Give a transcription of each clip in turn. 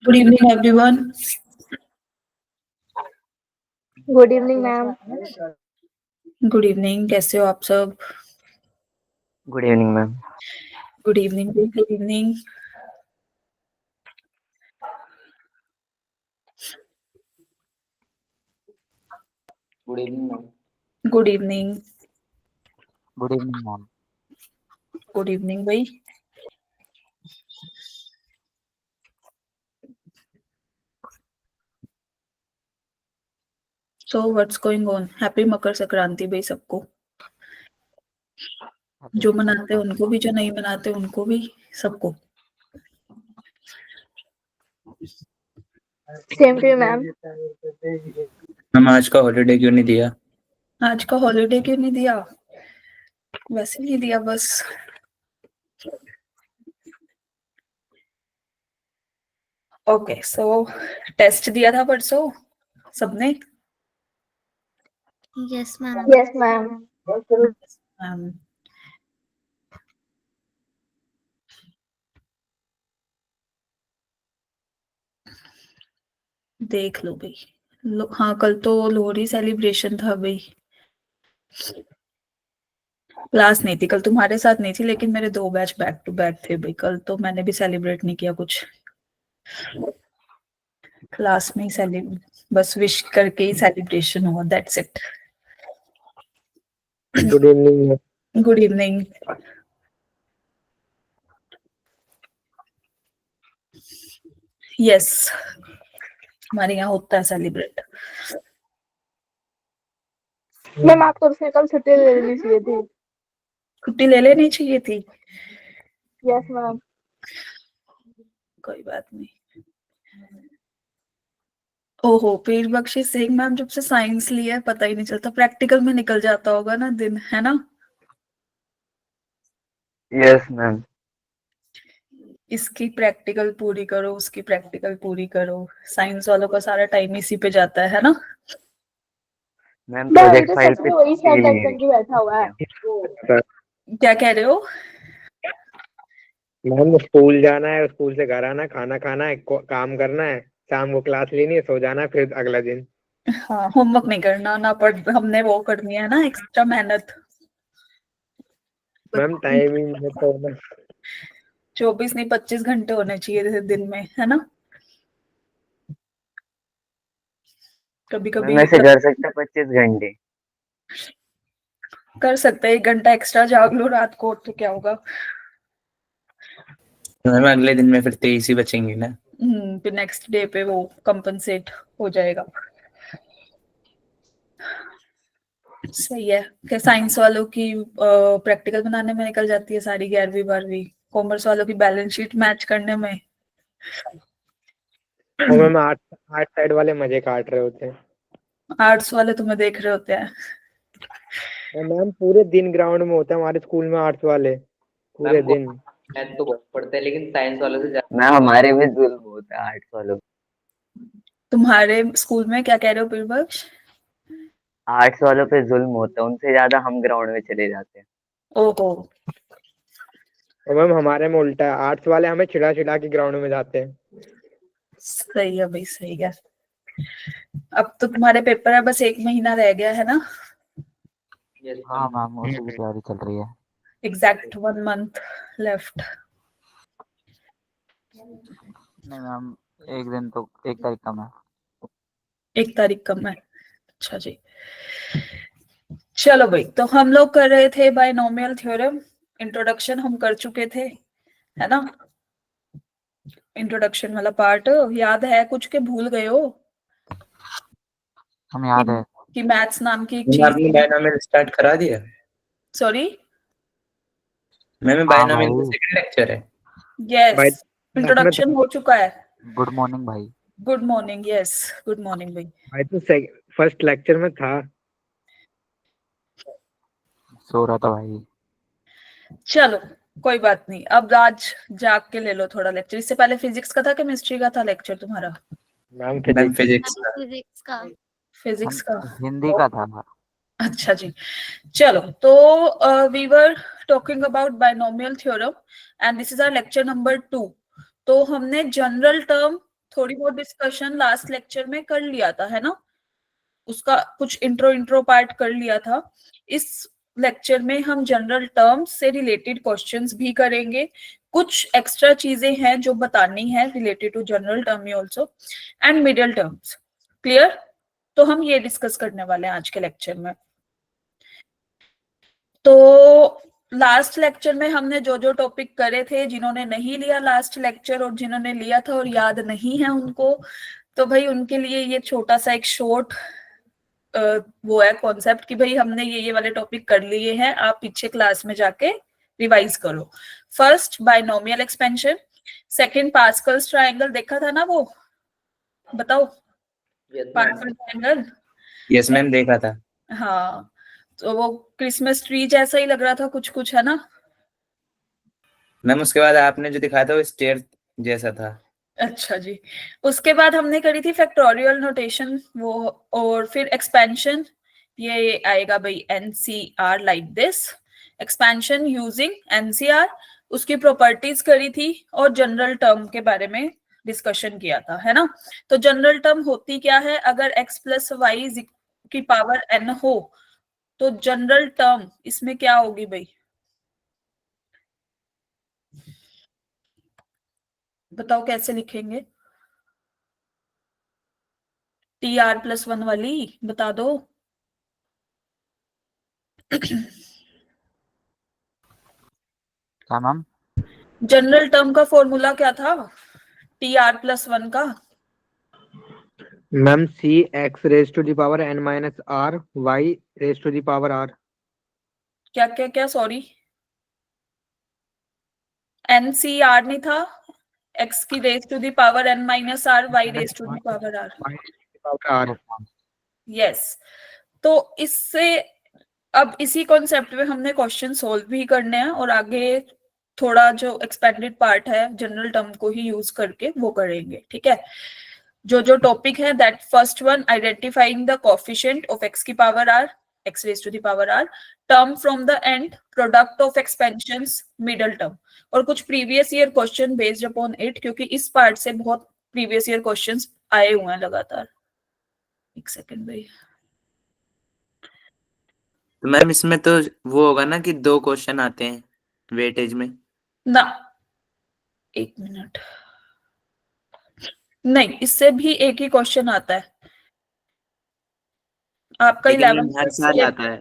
Good evening everyone. Good evening ma'am. Good evening, कैसे हो आप सब? Good evening ma'am. Good evening. Good evening. Good evening ma'am. Good evening. Good evening ma'am. Good evening भाई। So what's going on? Happy Makar Sankranti भाई सबको, जो मनाते हैं उनको भी, जो नहीं मनाते उनको भी, सबको। Same to you ma'am. Ma'am आज का हॉलीडे क्यों नहीं दिया? आज का हॉलीडे क्यों नहीं दिया? वैसे नहीं दिया बस। ओके, सो टेस्ट दिया था परसों सबने? Yes ma'am. Yes ma'am. देख लो भाई। हाँ, कल तो लोहड़ी सेलिब्रेशन था भाई। क्लास नहीं थी कल, तुम्हारे साथ नहीं थी, लेकिन मेरे 2 बैच बैक टू बैक थे भाई कल, तो मैंने भी सेलिब्रेट नहीं किया कुछ। क्लास में ही बस विश करके ही सेलिब्रेशन हुआ, that's it. Good evening. Good evening. Yes, हमारे यहाँ होता है सेलिब्रेट। मैम आपको उसने कल छुट्टी ले लेनी चाहिए थी। छुट्टी ले लेनी चाहिए थी। Yes ma'am. कोई बात नहीं। ओहो, पीर बख्शी सिंह मैम जब से साइंस लिया है पता ही नहीं चलता, प्रैक्टिकल में निकल जाता होगा ना दिन, है ना? Yes ma'am. इसकी प्रैक्टिकल पूरी करो, उसकी प्रैक्टिकल पूरी करो, साइंस वालों का सारा टाइम इसी पे जाता है ना? मैम प्रोजेक्ट फाइल पे वही सर टाइप करके बैठा हुआ है। क्या कह रहे हो? मैम स्कूल जाना है, स्कूल से घर आना, खाना खाना है, काम करना है, शाम को क्लास लेनी है, सो जाना है, फिर अगला दिन। हाँ, होमवर्क नहीं करना ना, पर हमने वो करनी है ना एक्स्ट्रा मेहनत। मैम टाइमिंग है तो ना। 24 नहीं 25 घंटे होने चाहिए दिन में, है ना? कभी मैम कभी ऐसे कर सकते हैं 25 घंटे। कर सकते हैं, 1 घंटा एक्स्ट्रा जाग लो रात को, तो क्या होगा? मैम अगले दिन में फिर 23 ही बचेंगे ना। फिर नेक्स्ट डे पे वो कंपनसेट हो जाएगा। सही है। क्या साइंस वालों की प्रैक्टिकल बनाने में निकल जाती है सारी 11वीं 12वीं, कॉमर्स वालों की बैलेंस शीट मैच करने में। और मैम आर्ट साइड वाले मजे काट रहे होते हैं। आर्ट्स वाले तुम्हें देख रहे होते हैं। और मैम पूरे दिन ग्राउंड में होता है हमारे स्कूल में आर्ट्स वाले, पूरे दिन। मैथ तो बहुत पढ़ते हैं लेकिन साइंस वालों से ज्यादा। मैम हमारे में जुल्म होता है आर्ट्स वालों। तुम्हारे स्कूल में क्या कह रहे हो पीरबख्श? आर्ट्स वालों पे जुल्म होता है, उनसे ज्यादा हम ग्राउंड में चले जाते हैं। ओहो। और मैम हमारे में उल्टा है, आर्ट्स वाले हमें चिढ़ा चिढ़ा के ग्राउंड में जाते हैं। सही है भाई, सही है। अब तो तुम्हारे पेपर है, बस 1 महीना रह गया है ना? हाँ मैम उसी की तैयारी चल रही है। Exact 1 month left. नहीं मैम 1 तारीख कम है। 1 तारीख कम है, अच्छा जी। चलो भाई, तो हम लोग कर रहे थे बायनोमियल थ्योरम। इंट्रोडक्शन हम कर चुके थे, है ना? इंट्रोडक्शन वाला पार्ट याद है कुछ के भूल गए हो? हम याद है कि मैथ्स नाम की एक मैम चीज। आपने बायनोमियल स्टार्ट करा दिया? सॉरी मैम बायनोमियल का सेकंड लेक्चर है। यस, इंट्रोडक्शन हो चुका है। गुड मॉर्निंग भाई। Good morning. Yes, good morning भाई। भाई तो फर्स्ट लेक्चर में था। सो रहा था भाई। चलो कोई बात नहीं, अब आज जाग के ले लो थोड़ा लेक्चर। इससे पहले फिजिक्स का था, केमिस्ट्री का था लेक्चर तुम्हारा? मैम फिजिक्स का। फिजिक्स का। हिंदी का था। अच्छा जी। चलो, तो we were talking about binomial theorem and this is our lecture number 2। तो हमने जनरल टर्म थोड़ी बहुत डिस्कशन लास्ट लेक्चर में कर लिया था, है ना, उसका कुछ इंट्रो पार्ट कर लिया था। इस लेक्चर में हम जनरल टर्म्स से रिलेटेड क्वेश्चंस भी करेंगे, कुछ एक्स्ट्रा चीजें हैं जो बतानी है related to general term also and middle terms. Clear? तो हम ये डिस्कस करने वाले हैं आज के लेक्चर में। तो लास्ट लेक्चर में हमने जो जो टॉपिक करे थे, जिन्होंने नहीं लिया लास्ट लेक्चर और जिन्होंने लिया था और याद नहीं है उनको, तो भाई उनके लिए ये छोटा सा एक शॉर्ट वो है कॉन्सेप्ट कि भाई हमने ये वाले टॉपिक कर लिए हैं, आप पीछे क्लास में जाके रिवाइज करो। First binomial expansion, second Pascal's triangle, देखा था ना वो, बताओ पास्कल ट्रायंगल। यस मैम, देखा था। हाँ, तो वो क्रिसमस ट्री जैसा ही लग रहा था कुछ कुछ, है ना? मैम उसके बाद आपने जो दिखाया था वो स्टेयर जैसा था। अच्छा जी। उसके बाद हमने करी थी फैक्टोरियल नोटेशन वो, और फिर एक्सपेंशन, ये आएगा भाई NCR like this, expansion using NCR, उसकी प्रॉपर्टीज करी थी और जनरल टर्म के बारे में डिस्कशन किया था, है ना। तो जनरल टर्म होती क्या है, अगर x प्लस वाई की पावर n हो तो जनरल टर्म इसमें क्या होगी भाई, बताओ कैसे लिखेंगे? टी आर प्लस वन वाली बता दो। क्या मैम? जनरल टर्म का फॉर्मूला क्या था टी आर प्लस वन का? Ma'am C X raise to the power n minus R Y raise to the power R. क्या क्या क्या, सॉरी, एन सी आर नहीं था, एक्स की raise to the power N minus R, Y raise to the power R. R. Yes. तो इससे अब इसी कॉन्सेप्ट में हमने क्वेश्चन सोल्व भी करने हैं और आगे थोड़ा जो एक्सपेंडेड पार्ट है जनरल टर्म को ही यूज करके वो करेंगे, ठीक है। जो जो टॉपिक है, that first one, identifying the coefficient of x की power r, x raise to the power r, term from the end, product of expansions, middle term, और कुछ previous year question based upon it, क्योंकि इस part से बहुत previous year questions आए हुए हैं लगातार। एक सेकंड भाई, तो मैम इसमें तो वो होगा ना कि 2 क्वेश्चन आते हैं वेटेज में। ना, एक मिनट, नहीं, इससे भी एक ही क्वेश्चन आता है आपका लेकिन मैम 11th हर साल आता है।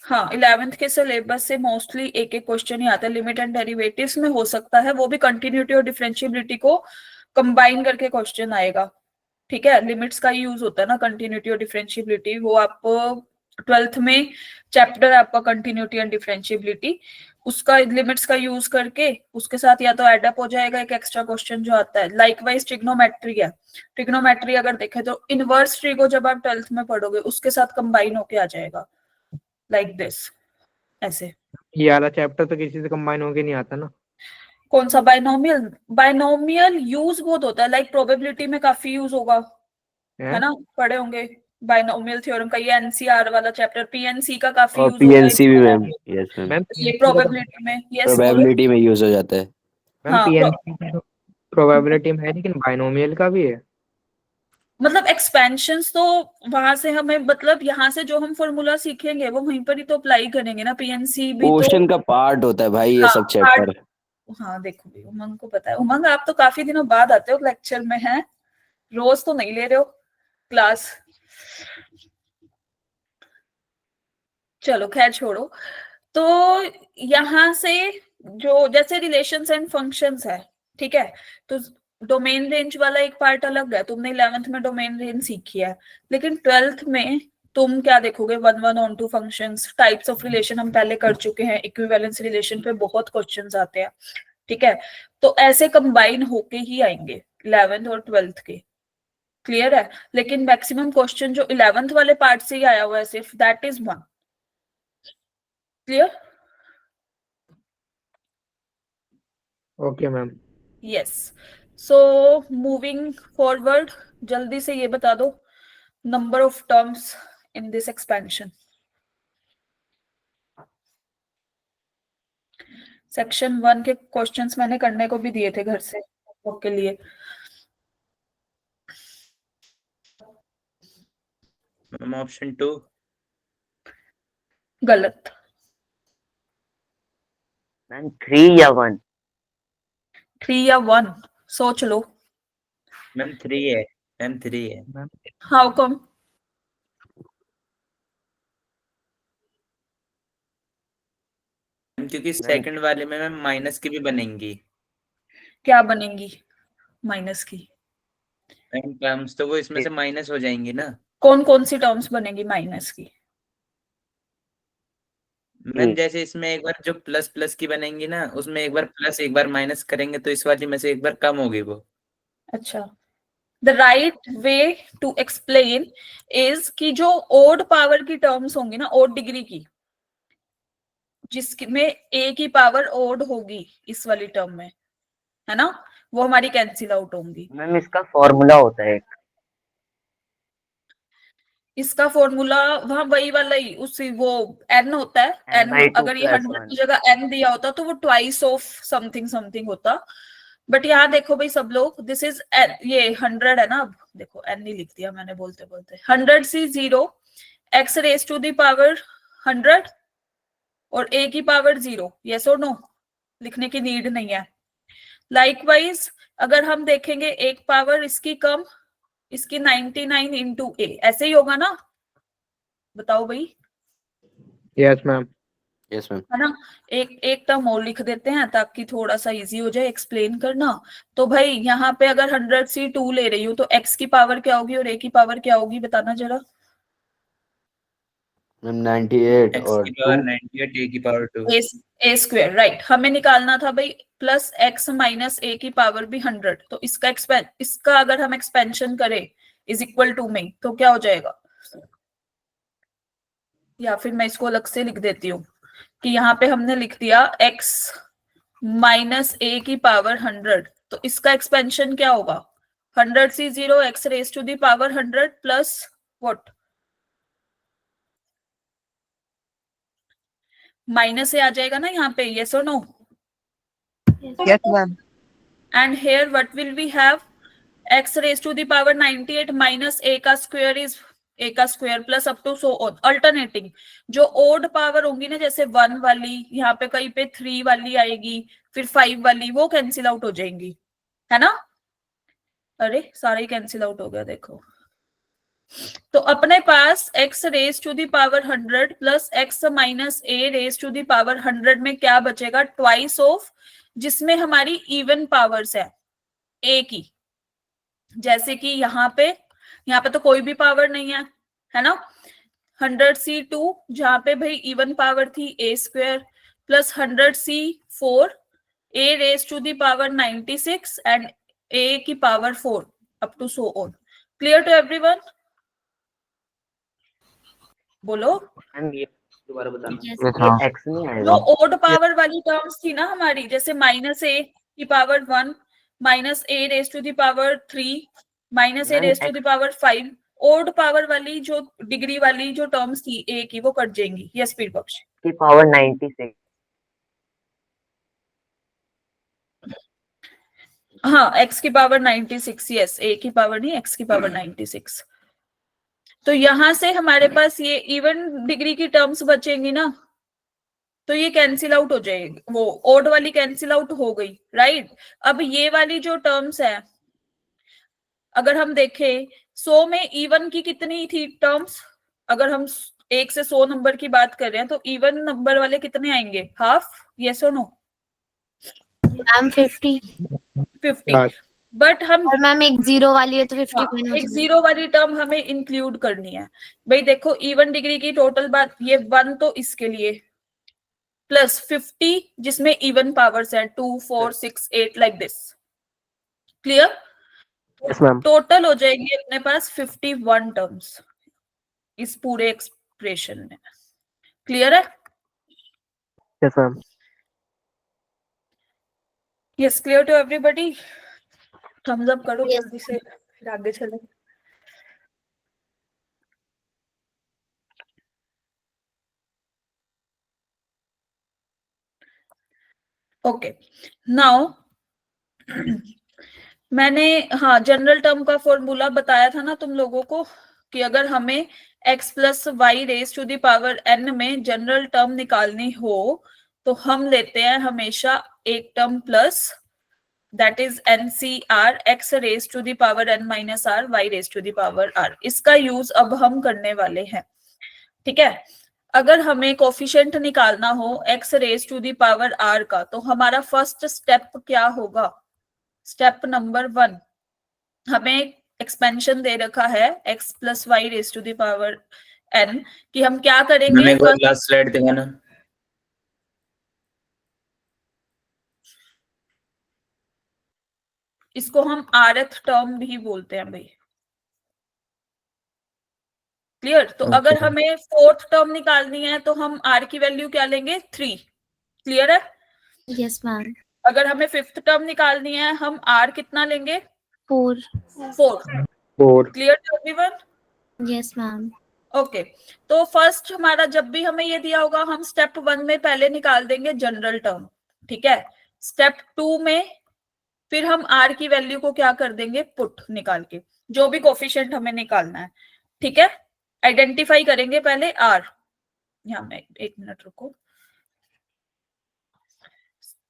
हाँ, 11th के सिलेबस से मोस्टली एक एक क्वेश्चन ही आता है। लिमिट एंड डेरिवेटिव्स में हो सकता है, वो भी कंटिन्यूटी और डिफरेंशिएबिलिटी को कंबाइन करके क्वेश्चन आएगा, ठीक है। लिमिट्स का यूज होता है ना, कंटिन्यूटी और डिफरेंशिएबिलिटी, वो आपको 12th में चैप्टर आपका कंटिन्यूटी एंड डिफरेंशिएबिलिटी, उसका लिमिट्स का यूज करके उसके साथ या तो एडअप हो जाएगा एक एक्स्ट्रा क्वेश्चन जो आता है। लाइकवाइज ट्रिग्नोमेट्री है, ट्रिग्नोमेट्री अगर देखें तो इनवर्स ट्री को जब आप 12th में पढ़ोगे उसके साथ कंबाइन होके आ जाएगा, लाइक दिस, ऐसे। ये वाला चैप्टर तो किसी से कंबाइन होके नहीं आता ना। कौन सा बायनोमियल? बायनोमियल यूज बहुत होता है, लाइक प्रोबेबिलिटी में काफी यूज होगा, है ना, पढ़े होंगे बायनोमियल थ्योरम का, ये एनसीआर वाला चैप्टर, पीएनसी का काफी और यूज होता पीएनसी भी है मैम, यस मैम, मैम ये प्रोबेबिलिटी में। यस, बोलो। प्रोबेबिलिटी में यूज हो जाता है। मैम हाँ, पीएनसी प्रोबेबिलिटी में है लेकिन बायनोमियल का भी है। मतलब एक्सपेंशंस तो वहां से हमें, मतलब यहाँ से जो हम फॉर्मूला सीखेंगे वो वहीं पर ही तो अप्लाई करेंगे ना, पीएनसी भी तो। पोर्शन का पार्ट होता है भाई ये हाँ, सब चैप्टर। हाँ देखो भाई, उमंग को पता है। उमंग, आप तो काफी दिनों बाद आते हो लेक्चर में, हैं, रोज तो नहीं ले रहे हो क्लास। चलो खैर छोड़ो। तो यहाँ से जो जैसे रिलेशंस एंड फंक्शंस है, ठीक है, तो डोमेन रेंज वाला एक पार्ट अलग है, तुमने 11th में डोमेन रेंज सीखी है, लेकिन 12th में तुम क्या देखोगे, one one onto functions, types of relation हम पहले कर चुके हैं, इक्विवेलेंस रिलेशन पे बहुत क्वेश्चंस आते हैं, ठीक है। तो ऐसे कंबाइन होके ही आएंगे 11th और 12th के, क्लियर है। लेकिन मैक्सिमम क्वेश्चन जो 11th वाले पार्ट से ही आया हुआ है सिर्फ, that is one, clear? Okay ma'am. Yes. So moving forward, जल्दी से ये बता दो number of terms in this expansion. Section 1 के क्वेश्चंस मैंने करने को भी दिए थे घर से के लिए। Ma'am option 2। गलत। मैम 3 या 1? 3 या 1? सोच लो। मैम 3 है। मैम 3 है। Ma'am how come? क्योंकि सेकंड वाले में मैम माइनस की भी बनेंगी। क्या बनेंगी माइनस की? मैम टर्म्स तो वो इसमें से माइनस हो जाएंगी ना। कौन कौन सी टर्म्स बनेगी माइनस की? मैम जैसे इसमें एक बार जो प्लस प्लस की बनेंगी ना, उसमें एक बार प्लस एक बार माइनस करेंगे तो इस वाली में से एक बार कम होगी वो। अच्छा, the right way to explain is कि जो ओड पावर की टर्म्स होंगी ना, ओड डिग्री की, जिसमें ए की पावर ओड होगी इस वाली टर्म में, है ना, वो हमारी कैंसिल आउट होंगी। मैम इसका फॉर्मूला होता है एक। इसका फॉर्मूला वहां वही वाला ही, उसी वो एन होता है। एन n/2 अगर ये + 100 की 1। जगह एन दिया होता तो वो ट्वाइस ऑफ समथिंग समथिंग होता। बट यहाँ देखो भाई सब लोग, दिस इज ये 100 है ना, अब देखो एन नहीं लिख दिया मैंने बोलते बोलते। 100 से 0 x raise to the power 100 और a की पावर 0, यस और नो? लिखने की नीड नहीं है। लाइकवाइज अगर हम देखेंगे एक पावर इसकी कम, इसकी 99 इंटू ए, ऐसे ही होगा ना? बताओ भाई, यस मैम। Yes ma'am. है ना? एक एक टर्म और लिख देते हैं ताकि थोड़ा सा इजी हो जाए एक्सप्लेन करना। तो भाई यहाँ पे अगर 100 से 2 ले रही हूँ तो x की पावर क्या होगी और a की पावर क्या होगी, बताना जरा। मैम 98 x और की 2। पावर 98, a की पावर 2। ए स्क्वायर, राइट। हमें निकालना था भाई प्लस x माइनस a की पावर भी 100, तो इसका अगर हम एक्सपेंशन करें इज इक्वल टू में, तो क्या हो जाएगा? या फिर मैं इसको अलग से लिख देती हूँ कि यहाँ पे हमने लिख दिया x माइनस a की पावर 100, तो इसका एक्सपेंशन क्या होगा? 100 से 0 x raise to the power 100 plus what, minus से आ जाएगा ना यहाँ पे, यस और no? Yes ma'am. And here what will we have? X raised to the power 98 minus a का स्क्वायर इज a का square plus up to so on. Alternating जो ओड पावर होंगी ना, जैसे 1 वाली, यहाँ पे कहीं पे 3 वाली आएगी, फिर 5 वाली, वो कैंसिल आउट हो जाएंगी, है ना? अरे सारा ही कैंसिल आउट हो गया देखो। तो अपने पास x raise to the power 100 plus x minus a raise to the power 100 में क्या बचेगा? ट्वाइस ऑफ, जिसमें हमारी इवन पावर्स है a की। जैसे कि यहाँ पे तो कोई भी पावर नहीं है ना? 100c2 जहां पे भाई इवन पावर थी a square plus 100c4 a raise to the power 96 and a की power 4 up to so on. Clear to everyone? बोलो। मैम ये दोबारा बताना। यस हाँ। ये x नहीं जो आएगा? ओड पावर वाली टर्म्स थी ना हमारी, जैसे माइनस a की power 1 minus a raise to the power 3 minus a ma'am raise to the x power 5, odd power वाली जो डिग्री वाली जो टर्म्स थी a की, वो कट जाएंगी। यस पीरबक्श? की पावर 96। हाँ, x की पावर 96, यस, a की पावर नहीं, x की पावर 96। तो यहां से हमारे पास ये इवन डिग्री की टर्म्स बचेंगी ना, तो ये कैंसिल आउट हो जाएगी, वो ओड वाली कैंसिल आउट हो गई, राइट? अब ये वाली जो टर्म्स है, अगर हम देखें 100 में इवन की कितनी थी टर्म्स? अगर हम 1 से 100 नंबर की बात कर रहे हैं तो इवन नंबर वाले कितने आएंगे? हाफ, यस और नो? मैम 50। 50। बट हम और मैम एक 0 वाली है तो 50 हाँ, माइनस एक 0 वाली टर्म हमें इंक्लूड करनी है। भाई देखो इवन डिग्री की टोटल बात, ये 1 तो इसके लिए प्लस 50 जिसमें इवन पावर्स है 2 4 6 8 like this. Clear? Yes ma'am. Total हो जाएगी अपने पास 51 टर्म्स इस पूरे एक्सप्रेशन में। क्लियर है? Yes ma'am. Yes, clear to everybody? Thumbs up करो Yes. जल्दी से, फिर आगे चले। ओके, नाउ मैंने हाँ जनरल टर्म का फॉर्मूला बताया था ना तुम लोगों को, कि अगर हमें x plus Y raise to the power n में जनरल टर्म निकालनी हो तो हम लेते हैं हमेशा एक term plus, that is NCR x raise to the power n minus r y raise to the power r। इसका यूज अब हम करने वाले हैं, ठीक है। अगर हमें कोफिशिएंट निकालना हो x raise to the power r का, तो हमारा फर्स्ट स्टेप क्या होगा? स्टेप नंबर 1, हमें एक्सपेंशन दे रखा है x plus Y raise to the power n, कि हम क्या करेंगे? मैंने एक बार लास्ट स्लाइड दिखाना। इसको हम rth टर्म भी बोलते हैं भाई, क्लियर। तो Okay. अगर हमें फोर्थ टर्म निकालनी है तो हम r की वैल्यू क्या लेंगे? 3, क्लियर है। Yes, ma'am. अगर हमें फिफ्थ टर्म निकालनी है हम r कितना लेंगे? 4. 4, 4 clear to everyone? Yes, ma'am. Okay, तो फर्स्ट हमारा जब भी हमें ये दिया होगा हम स्टेप 1 में पहले निकाल देंगे जनरल टर्म, ठीक है। स्टेप 2 में फिर हम r की वैल्यू को क्या कर देंगे? पुट निकाल के, जो भी कोफिशिएंट हमें निकालना है, ठीक है। आइडेंटिफाई करेंगे पहले r, यहाँ में एक मिनट रुको।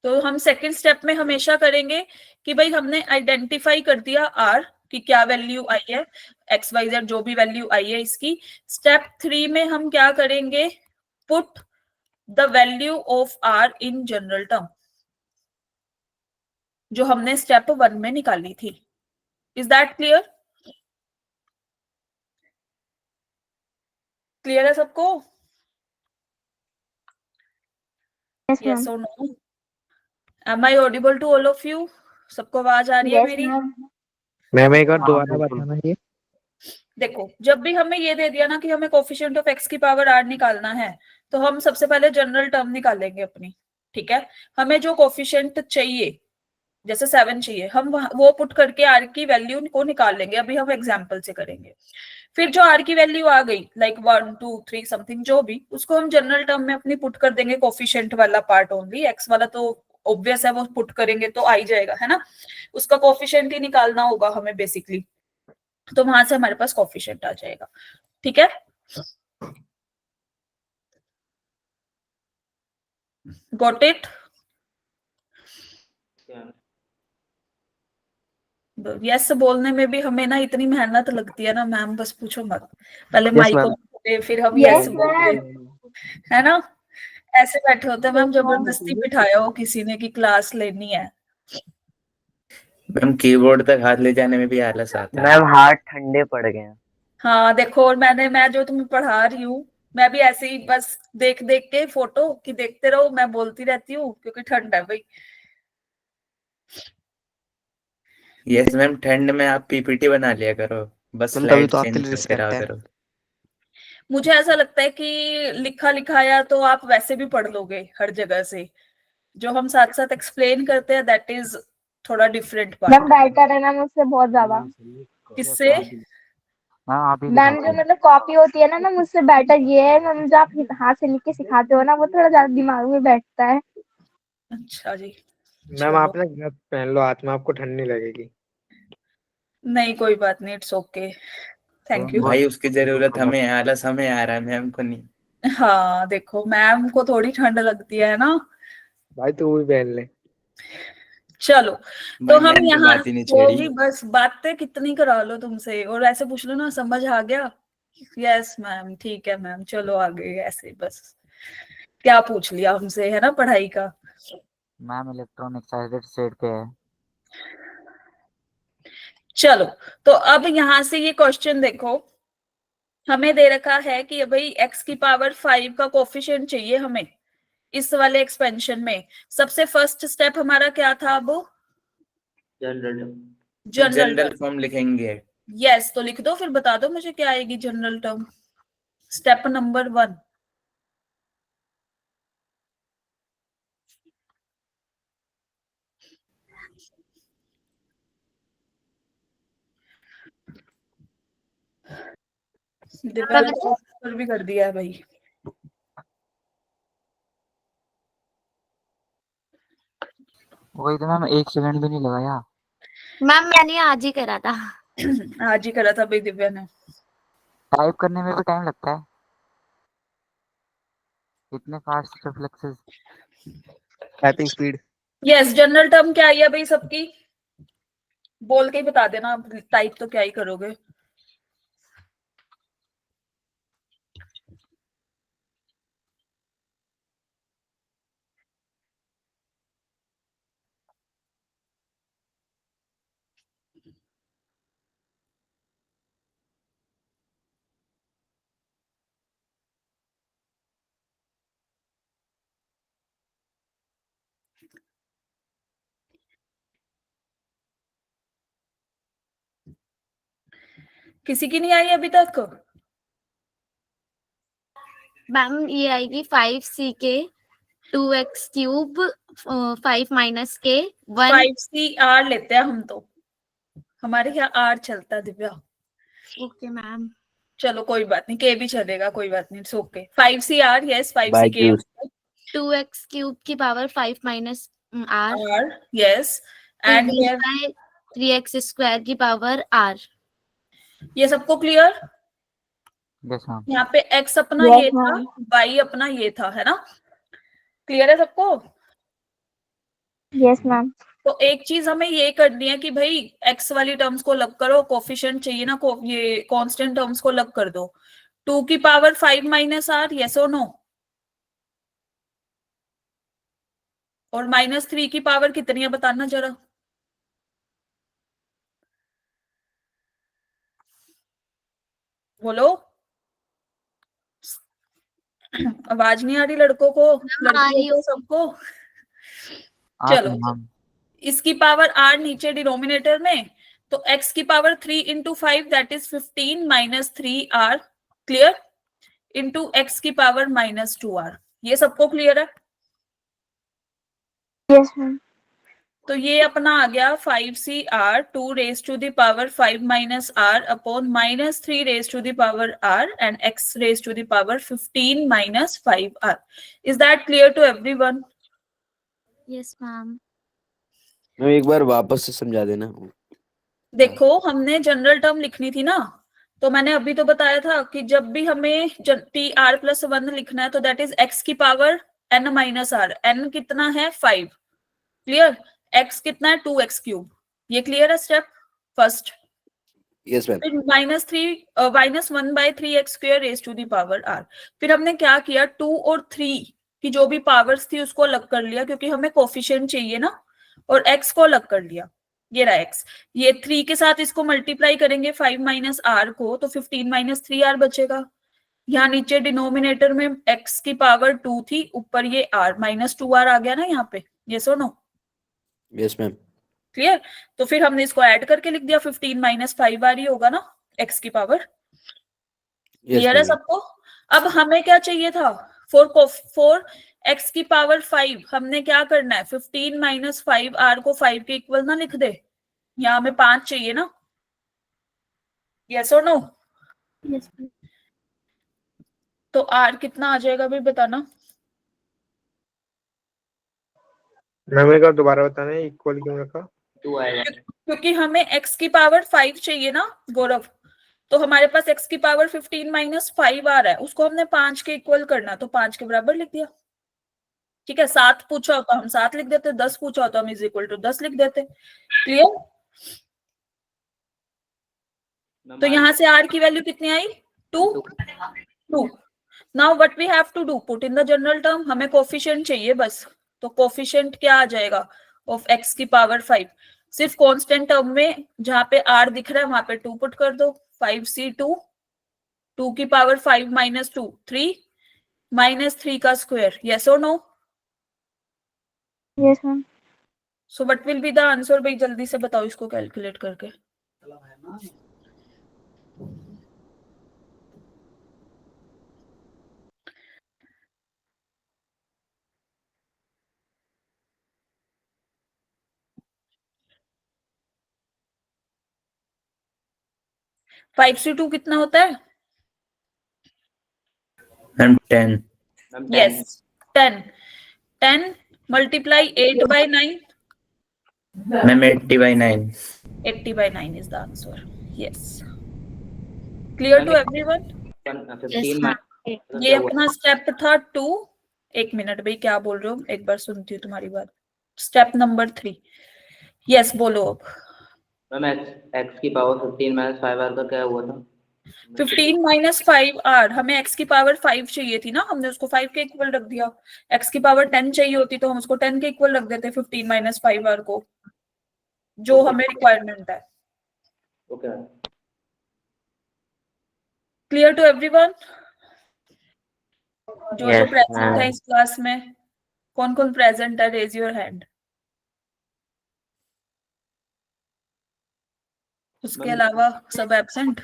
तो हम सेकंड स्टेप में हमेशा करेंगे कि भाई हमने आइडेंटिफाई कर दिया r कि क्या वैल्यू आई है, एक्स वाई जेड जो भी वैल्यू आई है इसकी। स्टेप 3 में हम क्या करेंगे? Put the value of r in general term, जो हमने स्टेप 1 में निकाली थी। Is that clear? क्लियर है सबको? Yes, yes ma'am. और no? Am I audible to all of you? सबको आवाज आ रही है Yes, मेरी? ma'am. मैम एक बार हाँ, दोबारा बिल्कुल। बताना ये। देखो, जब भी हमें ये दे दिया ना कि हमें कोफिशिएंट ऑफ x की पावर r निकालना है, तो हम सबसे पहले जनरल टर्म निकालेंगे अपनी, ठीक है। हमें जो कोफिशिएंट चाहिए, जैसे 7 चाहिए, हम वो पुट करके r की वैल्यू को निकाल लेंगे। अभी हम एग्जांपल से करेंगे। फिर जो r की वैल्यू आ गई, लाइक 1 2 3 समथिंग जो भी, उसको हम जनरल टर्म में अपनी पुट कर देंगे, कोफिशिएंट वाला पार्ट ओनली। x वाला तो ऑब्वियस है, वो पुट करेंगे तो आ ही जाएगा, है ना। उसका कोफिशिएंट ही निकालना होगा हमें बेसिकली, तो वहां से हमारे पास कोफिशिएंट आ जाएगा, ठीक है। Got it? यस बोलने में भी हमें ना इतनी मेहनत लगती है ना मैम, बस पूछो मत। पहले माइक को खोलते, फिर हम Yes, यस बोलते, है ना। ऐसे बैठे होते हैं मैम, जबरदस्ती बिठाया हो किसी ने कि क्लास लेनी है। मैम कीबोर्ड तक हाथ ले जाने में भी आलस आता है। मैम हाथ ठंडे पड़ गए हैं। हाँ देखो, और मैं जो तुम्हें पढ़ा रही हूँ, मैं भी ऐसे ही बस देख देख के फोटो कि देखते रहो, मैं बोलती रहती हूँ क्योंकि ठंड है भाई। यस मैम, ठंड में आप पीपीटी बना लिया करो, बस मैम तभी स्लाइड तो आपके चेंज लिए करते रहा रिस्पेक्ट है। करो। मुझे ऐसा लगता है कि लिखा लिखाया तो आप वैसे भी पढ़ लोगे हर जगह से, जो हम साथ साथ एक्सप्लेन करते हैं दैट इज थोड़ा डिफरेंट मैम पार्ट। बेटर है ना मुझसे बहुत ज्यादा। किससे? मैम जो मतलब कॉपी होती है ना मैम, मुझसे बेटर ये है मैम, जो आप हाथ से लिख के सिखाते हो ना, वो थोड़ा ज्यादा दिमाग में बैठता है। अच्छा जी, मैम चलो। आप ना ग्लव्स पहन लो, हाथ में आपको ठंड नहीं लगेगी। नहीं कोई बात नहीं, इट्स ओके, थैंक यू। भाई उसकी जरूरत हमें है, आलस हमें आ रहा है, मैम को नहीं। हाँ देखो, मैम को थोड़ी ठंड लगती है ना। भाई तू भी पहन ले। चलो, भाई तो हम मैंने तो यहाँ बात ही नहीं वो छेड़ी। भी बस बातें कितनी करा लो तुमसे, और ऐसे पूछ लो ना समझ आ गया, यस मैम ठीक है मैम चलो आगे, ऐसे बस क्या पूछ लिया हमसे, है ना पढ़ाई का। मैम इलेक्ट्रॉनिक साइड स्टेट पे है। चलो, तो अब यहाँ से ये क्वेश्चन देखो, हमें दे रखा है कि भाई x की पावर 5 का कोफिशिएंट चाहिए हमें इस वाले एक्सपेंशन में। सबसे फर्स्ट स्टेप हमारा क्या था? अब जनरल जनरल टर्म। फॉर्म लिखेंगे। यस, तो लिख दो, फिर बता दो मुझे क्या आएगी जनरल टर्म। स्टेप नंबर 1, भी कर दिया है भाई। वही तो मैम, 1 सेकंड भी नहीं लगाया। मैम मैंने आज ही करा था। आज ही करा था भाई दिव्या ने। टाइप करने में भी टाइम लगता है, इतने fast reflexes. Typing speed. Yes, general term क्या आई है भाई सबकी? बोल के ही बता देना, टाइप तो क्या ही करोगे। किसी की नहीं आई अभी तक? मैम ये आएगी 5c के 2x क्यूब 5 माइनस के 1। 5CR लेते हैं हम तो, हमारे यहाँ आर चलता है दिव्या। Okay ma'am. चलो कोई बात नहीं, के भी चलेगा, कोई बात नहीं, it's okay. 5CR, yes, 5CK 2x cube की power 5 minus r, yes, and here 3x square की पावर r। ये सबको क्लियर? Yes ma'am. यहाँ पे x अपना Yes, ये था, ma'am. y अपना ये था, है ना? क्लियर है सबको? Yes, ma'am. तो एक चीज हमें ये करनी है कि भाई x वाली टर्म्स को अलग करो, कोफिशिएंट चाहिए ना, ये कांस्टेंट टर्म्स को अलग कर दो। 2 की पावर 5 माइनस r, यस और नो? और -3 की पावर कितनी है बताना जरा। बोलो, आवाज नहीं आ रही लड़कों को, लड़कियों को, सबको? आ चलो, रही मैम। इसकी पावर r नीचे डिनोमिनेटर में, तो x की power 3 into 5 that is 15 minus 3r, clear? Into x की पावर -2r। ये सबको क्लियर है? Yes, ma'am. तो ये अपना आ गया 5CR 2 raise to the power 5 minus r upon -3 raise to the power r and x raise to the power 15 minus 5r। Is that clear to everyone? Yes ma'am. Ma'am एक बार वापस से समझा देना। देखो, हमने जनरल टर्म लिखनी थी ना, तो मैंने अभी तो बताया था कि जब भी हमें TR प्लस 1 लिखना है तो दैट इज x की power n minus r। n कितना है? 5, क्लियर? x कितना है? 2x cube. ये क्लियर है स्टेप फर्स्ट? Yes ma'am. फिर -1/3x² raise to the power r। फिर हमने क्या किया, 2 और 3 की जो भी पावर्स थी उसको अलग कर लिया, क्योंकि हमें कोफिशिएंट चाहिए ना, और x को अलग कर लिया। ये रहा x, ये 3 के साथ इसको मल्टीप्लाई करेंगे 5 माइनस r को, तो 15 माइनस 3r बचेगा। यहाँ नीचे डिनोमिनेटर में x की पावर 2 थी, ऊपर ये r -2r आ गया ना यहाँ पे, yes or no? Yes ma'am. Clear? तो फिर हमने इसको ऐड करके लिख दिया, 15 माइनस 5r ही होगा ना x की पावर। क्लियर है सबको? अब हमें क्या चाहिए था? 4 x की पावर 5 हमने क्या करना है, 15 माइनस 5r को 5 के इक्वल ना लिख दे, यहाँ हमें 5 चाहिए ना, यस और नो? Yes ma'am. तो r कितना आ जाएगा भाई बताना। मैम एक बार दोबारा बताना, इक्वल क्यों रखा? क्योंकि हमें x की पावर 5 चाहिए ना गौरव, तो हमारे पास x की पावर 15 माइनस 5 आ रहा है, उसको हमने 5 के इक्वल करना, तो 5 के बराबर लिख दिया। ठीक है, 7 पूछा होता हम 7 लिख देते, 10 पूछा होता हम इज इक्वल टू 10 लिख देते। क्लियर? तो यहाँ से r की वैल्यू कितनी आई? 2। Now what we have to do, put in the general term. हमें कोफिशिएंट चाहिए बस, तो कोफिशिएंट क्या आ जाएगा ऑफ x की पावर 5? सिर्फ कांस्टेंट टर्म में जहां पे r दिख रहा है वहां पे 2 पुट कर दो। 5c2, 2 की पावर 5 माइनस 2 3 माइनस 3 का स्क्वायर, यस और no? Yes, ma'am. So what will be the answer? भाई जल्दी से बताओ इसको कैलकुलेट करके। फाइव से 2 कितना होता है? Ma'am 10। Yes, 10 multiply 8/9। Ma'am 80/9। 80/9 is the answer. Yes. Clear to everyone? 15 minus ये अपना स्टेप था 2। एक मिनट भाई, क्या बोल रहे हो, एक बार सुनती हूँ तुम्हारी बात। स्टेप नंबर 3, यस बोलो अब। मैम x की पावर 15 माइनस 5r का क्या हुआ था? 15 माइनस 5r, हमें x की पावर 5 चाहिए थी ना, हमने उसको 5 के इक्वल रख दिया। x की पावर 10 चाहिए होती तो हम उसको 10 के इक्वल रख देते 15 माइनस 5r को, जो हमें रिक्वायरमेंट है। ओके। Clear to everyone? जो Yes, प्रेजेंट है ma'am. इस क्लास में, कौन कौन प्रेजेंट है, रेज योर हैंड। उसके अलावा सब एब्सेंट,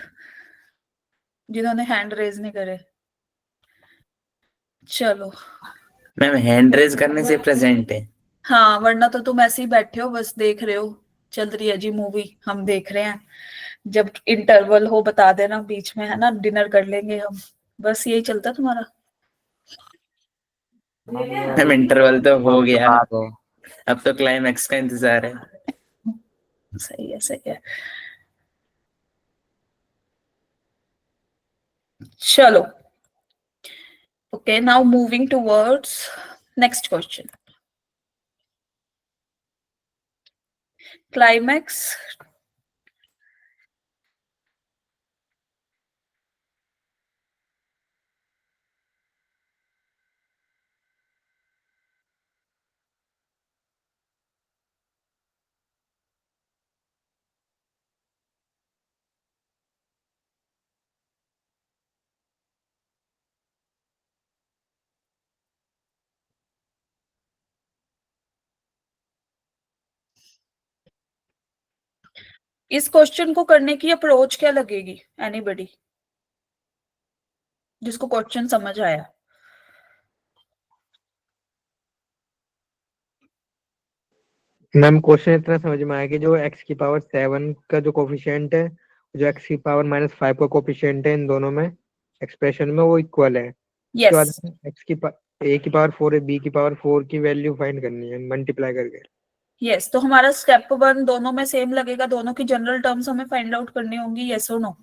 जिन्होंने हैंड रेज नहीं करे। चलो, मैम हैंड रेज करने से प्रेजेंट है। हाँ, वरना तो तुम ऐसे ही बैठे हो, बस देख रहे हो, चल रही है जी मूवी, हम देख रहे हैं। जब इंटरवल हो बता देना बीच में, है ना, डिनर कर लेंगे हम। बस यही चलता तुम्हारा। मैम इंटरवल तो हो गया, बाद है। अब तो क्लाइमैक्स का इंतजार है। सही है, सही है। चलो, okay, now moving towards next question. Climax इस क्वेश्चन को करने की अप्रोच क्या लगेगी, एनीबडी जिसको क्वेश्चन समझ आया? मैम क्वेश्चन इतना समझ में आया कि जो x की पावर 7 का जो कोफिशिएंट है, जो x की पावर -5 का कोफिशिएंट है, इन दोनों में एक्सप्रेशन में वो इक्वल है। उसके बाद यस, a की पावर 4 है, b की पावर 4 की वैल्यू फाइंड करनी है मल्टीप्लाई करके। यस, तो हमारा स्टेप 1 दोनों में सेम लगेगा, दोनों की जनरल टर्म्स हमें फाइंड आउट करनी होंगी, यस और नो।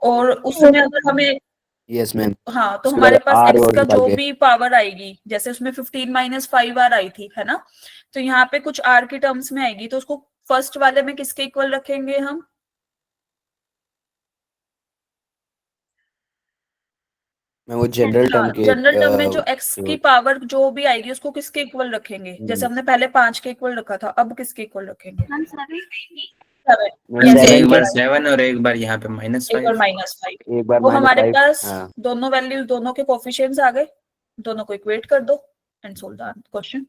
और उसमें अगर हमें, यस मैम। हाँ, तो उसके बाद हमारे पास आर x और का निकाल जो के। भी पावर आएगी, जैसे उसमें 15 माइनस 5r आई थी, है ना, तो यहाँ पे कुछ r की टर्म्स में आएगी, तो उसको फर्स्ट वाले में किसके इक्वल रखेंगे हम? मैं वो जनरल टर्म हाँ, के जनरल टर्म में जो x की वो- पावर जो भी आएगी उसको किसके इक्वल रखेंगे? जैसे हमने पहले 5 के इक्वल रखा था, अब किसके इक्वल रखेंगे? 7। मैं यस, जैसे 7 एक के बार 7 और एक बार यहाँ पे एक और -5। -5। एक बार तो हमारे -5। पास हाँ दोनों वैल्यूज, दोनों के कोफिशिएंट्स आ गए, दोनों को इक्वेट कर दो and solve the question.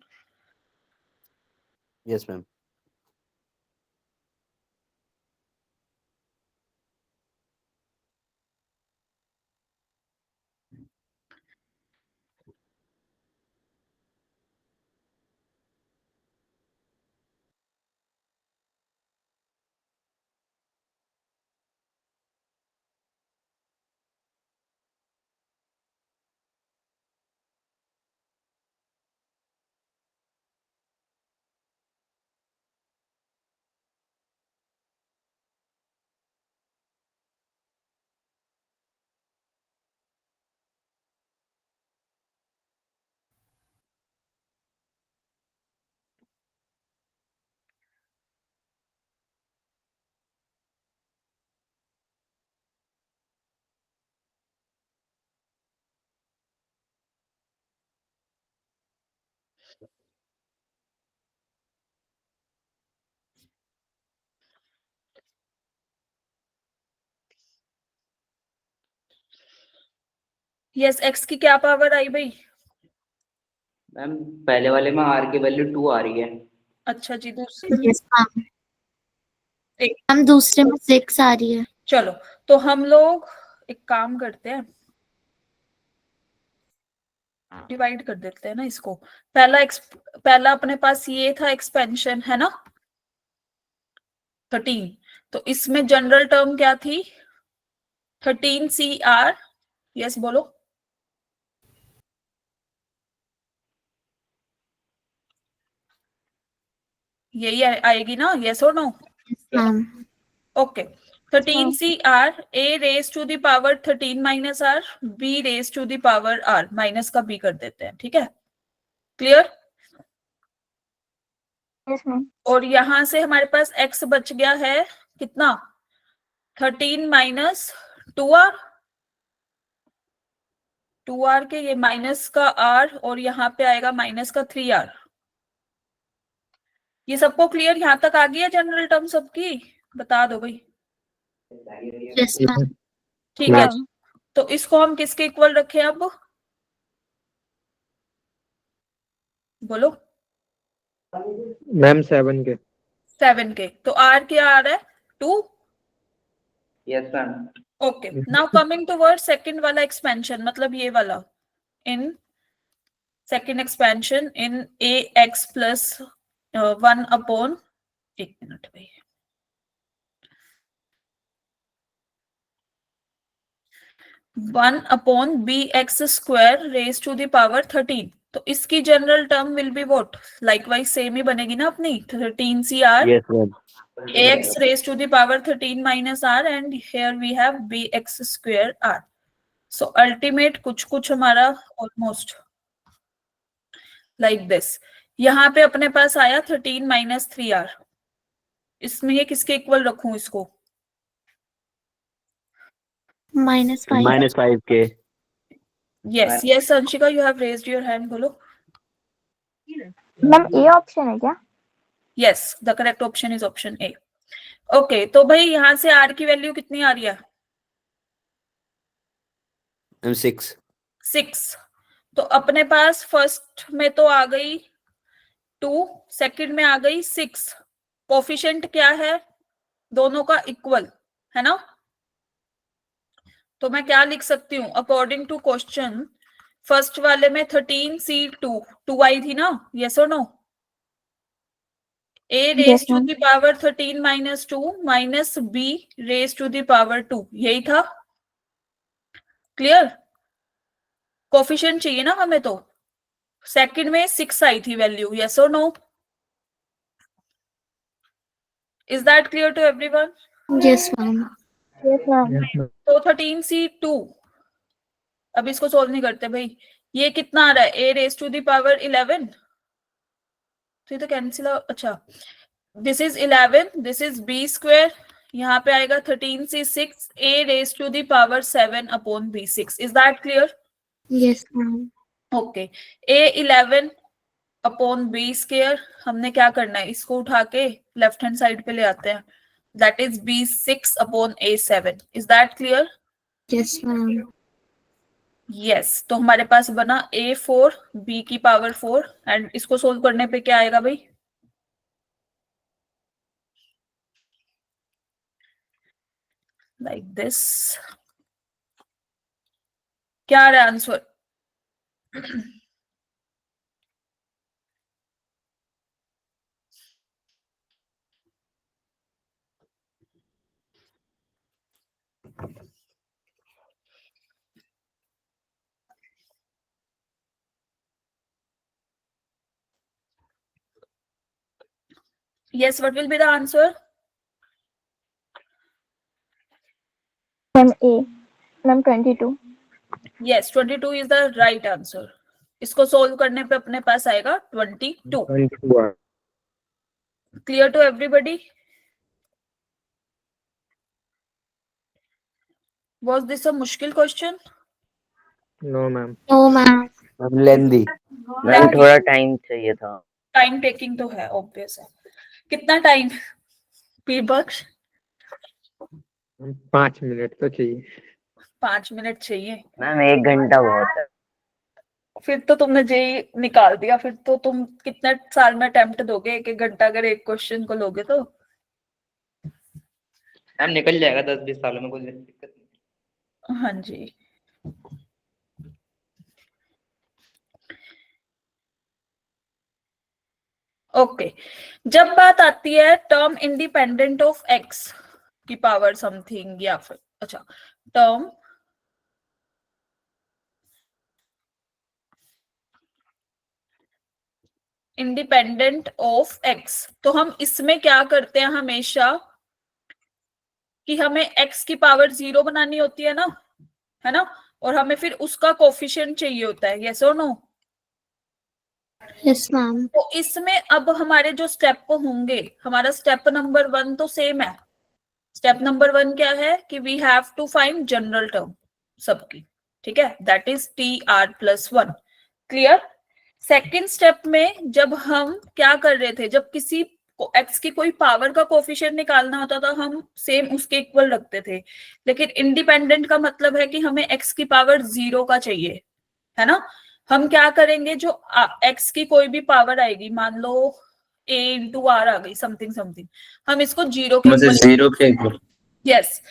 Yes ma'am. Yes, x की क्या पावर आई भाई? मैम पहले वाले में r की वैल्यू 2 आ रही है। अच्छा जी, दूसरे में यस मैम। एक, हम दूसरे में 6 आ रही है। चलो, तो हम लोग एक काम करते हैं, डिवाइड कर देते हैं ना इसको। पहला अपने पास ये था एक्सपेंशन, है ना, 13, तो इसमें जनरल टर्म क्या थी? 13CR। यस बोलो। यही आएगी ना, यस और no? Ma'am. Okay, 13CR A raise to the power 13 minus R, B raise to the power R, minus का B कर देते हैं, ठीक है, क्लियर। Yes ma'am. और यहां से हमारे पास x बच गया है कितना, 13 माइनस 2R, 2R के ये माइनस का R और यहाँ पे आएगा माइनस का 3R। ये सबको क्लियर यहाँ तक आ गया जनरल टर्म सबकी, बता दो भाई। Yes ma'am. ठीक है, तो इसको हम किसके इक्वल रखें अब, बोलो। मैम 7 के। 7 के, तो R क्या आ रहा है, 2। Yes ma'am. Okay, now coming toward second वाला एक्सपेंशन, मतलब ये वाला, in second expansion in ax plus 1 upon, एक मिनट भाई, 1 upon bx square raise to the power 13, तो इसकी general term will be what, likewise same ही बनेगी ना अपनी, 13CR yes ma'am. ax raised to the power 13 minus r, and here we have bx square r. So ultimate कुछ हमारा almost like this. यहाँ पे अपने पास आया 13 minus 3r, इसमें ये किसके इक्वल रखूं इसको, -5 के। yes yes Anshika, you have raised your hand, बोलो। मैम ए ऑप्शन है क्या? yes, the correct option is option A. okay, तो भाई यहाँ से r की वैल्यू कितनी आ रही है, मैम 6। 6। तो अपने पास फर्स्ट में तो आ गई 2, सेकंड में आ गई 6, कोफिशिएंट क्या है, दोनों का इक्वल है ना, तो मैं क्या लिख सकती हूँ अकॉर्डिंग टू क्वेश्चन, फर्स्ट वाले में 13C2 2 आई थी ना, यस और no, a raise to the power 13 minus 2 minus b raise to the power 2, यही था, क्लियर। कोफिशिएंट चाहिए ना हमें, तो सेकंड में 6 आई थी वैल्यू, यस और no, is that clear to everyone. Yes ma'am. Yes ma'am. तो 13C2, अब इसको सोल्व नहीं करते भाई, ये कितना आ रहा है, a raise to the power 11, तो ये तो कैंसिल, अच्छा this is 11, this is b square, यहाँ पे आएगा 13C6 a raise to the power 7 upon b6, is that clear. Yes ma'am. Okay, a11 upon b square, हमने क्या करना है, इसको उठा के लेफ्ट हैंड साइड पे ले आते हैं, that is b6 upon a7, is that clear. Yes ma'am. Yes, तो हमारे पास बना a4 b की पावर 4, एंड इसको सोल्व करने पे क्या आएगा भाई, लाइक दिस, क्या आ रहा है answer, yes, what will be the answer, ma'am A, ma'am 22। yes 22 is the right answer, इसको सोल्व करने पे अपने पास आएगा 22, 22 clear to everybody, was this a मुश्किल question, no ma'am. No ma'am. Ma'am लेंदी। मैम थोड़ा टाइम चाहिए था। टाइम टेकिंग तो है, ऑब्वियस है, कितना टाइम पी बख्श, 5 मिनट तो चाहिए। 5 मिनट चाहिए, मैम 1 घंटा बहुत है। फिर तो तुमने जेई निकाल दिया, फिर तो तुम कितने साल में अटेम्प्ट दोगे, 1-1 घंटा अगर एक क्वेश्चन को लोगे तो। मैम निकल जाएगा 10-20 सालों में, कोई दिक्कत नहीं। हाँ जी, ओके, जब बात आती है टर्म इंडिपेंडेंट ऑफ एक्स की पावर समथिंग, या फिर अच्छा टर्म इंडिपेंडेंट ऑफ एक्स, तो हम इसमें क्या करते हैं हमेशा कि हमें x की पावर 0 बनानी होती है ना, और हमें फिर उसका कोफिशिएंट चाहिए होता है, यस और नो? Yes ma'am. तो इसमें अब हमारे जो स्टेप होंगे, हमारा स्टेप नंबर 1 तो सेम है। स्टेप नंबर 1 क्या है कि we have to find general term सबकी, ठीक है, that is TR+1। Clear? Second step में जब हम क्या कर रहे थे, जब किसी को x की कोई पावर का कोफिशिएंट निकालना होता था, हम सेम उसके इक्वल रखते थे। लेकिन इंडिपेंडेंट का मतलब है कि हमें x की पावर 0 का चाहिए, है ना। हम क्या करेंगे, जो x की कोई भी पावर आएगी, मान लो a इंटू आर आ गई, समथिंग समथिंग, हम इसको 0 के मुझे इक्वल, 0 के equal, yes,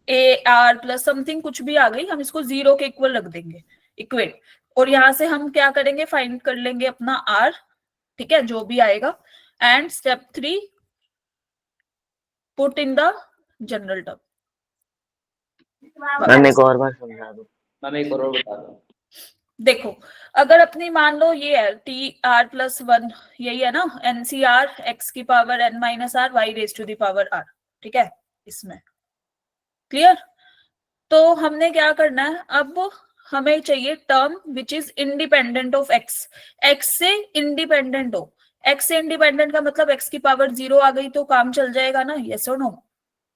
AR plus something कुछ भी आ गई, हम इसको 0 के इक्वल रख देंगे, इक्वेट। और यहां से हम क्या करेंगे, फाइंड कर लेंगे अपना R, ठीक है, जो भी आएगा। And step 3, put in the general term. Ma'am एक और बार समझा दो। मैम एक और बता दो। देखो, अगर अपनी मान लो ये है TR+1, यही है ना, NCR x की पावर n-r y raise to the power r, ठीक है, इसमें क्लियर। तो हमने क्या करना है, अब हमें चाहिए term which is independent of x, x से इंडिपेंडेंट हो। x से इंडिपेंडेंट का मतलब x की पावर 0 आ गई तो काम चल जाएगा ना, यस और नो?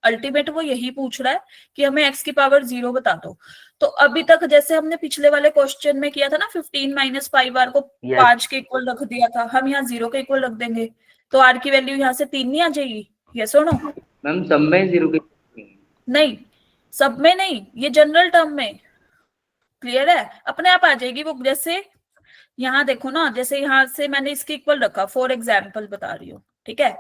अल्टीमेट वो यही पूछ रहा है कि हमें x की पावर 0 बता दो। तो अभी तक जैसे हमने पिछले वाले क्वेश्चन में किया था ना, 15 - 5r को Yes. 5 के इक्वल रख दिया था, हम यहाँ 0 के इक्वल रख देंगे, तो r की वैल्यू यहाँ से 3 नहीं आ जाएगी, यस और नो? मैम सब में 0 के नहीं, सब में नहीं, ये जनरल टर्म में। क्लियर है? अपने आप आ जाएगी वो। जैसे यहाँ देखो ना, जैसे यहाँ से मैंने इसके इक्वल रखा, फॉर एग्जाम्पल बता रही हूँ, ठीक है,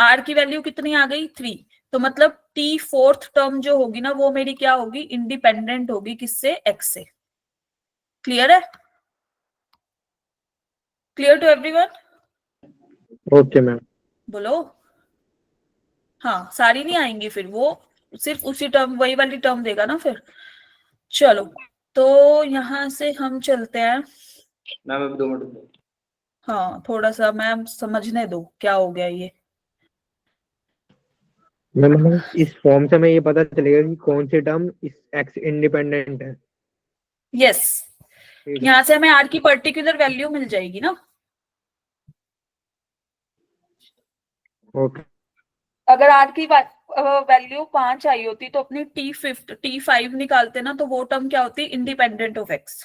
r की वैल्यू कितनी आ गई 3, तो मतलब t फोर्थ टर्म जो होगी ना, वो मेरी क्या होगी, इंडिपेंडेंट होगी, किससे, x से। क्लियर है? Clear to everyone? Okay ma'am. बोलो। हाँ, सारी नहीं आएंगी फिर, वो सिर्फ उसी टर्म, वही वाली टर्म देगा ना फिर। चलो, तो यहाँ से हम चलते हैं। मैम अब 2 मिनट। हाँ, थोड़ा सा मैम समझने दो क्या हो गया ये। मैम इस फॉर्म से हमें ये पता चलेगा कि कौन सी टर्म इस x इंडिपेंडेंट है। यस, यहाँ से हमें r की पर्टिकुलर वैल्यू मिल जाएगी ना। ओके। अगर r की वैल्यू 5 आई होती तो अपनी T5 निकालते ना, तो वो टर्म क्या होती, इंडिपेंडेंट ऑफ x।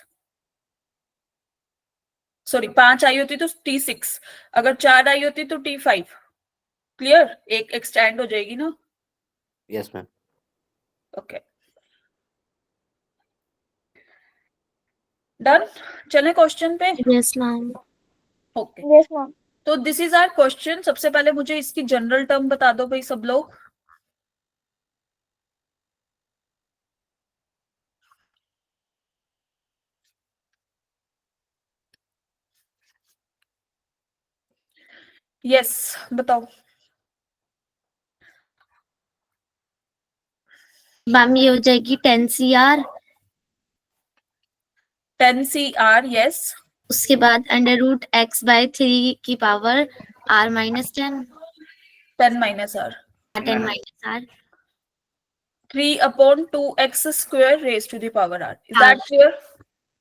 सॉरी, 5 आई होती तो T6, अगर 4 आई होती तो T5। क्लियर? एक एक्सटेंड हो जाएगी ना। Yes ma'am. Okay, done. चले क्वेश्चन पे। Yes ma'am. Okay, yes ma'am. तो दिस इज आवर क्वेश्चन। सबसे पहले मुझे इसकी जनरल टर्म बता दो भाई सब लोग। यस, बताओ। मैम ये हो जाएगी 10 CR, 10 CR, यस। उसके बाद √x/3 की power r - 10, 10 - r, 10 - r। 3/2x² raise to the power r। Is that clear?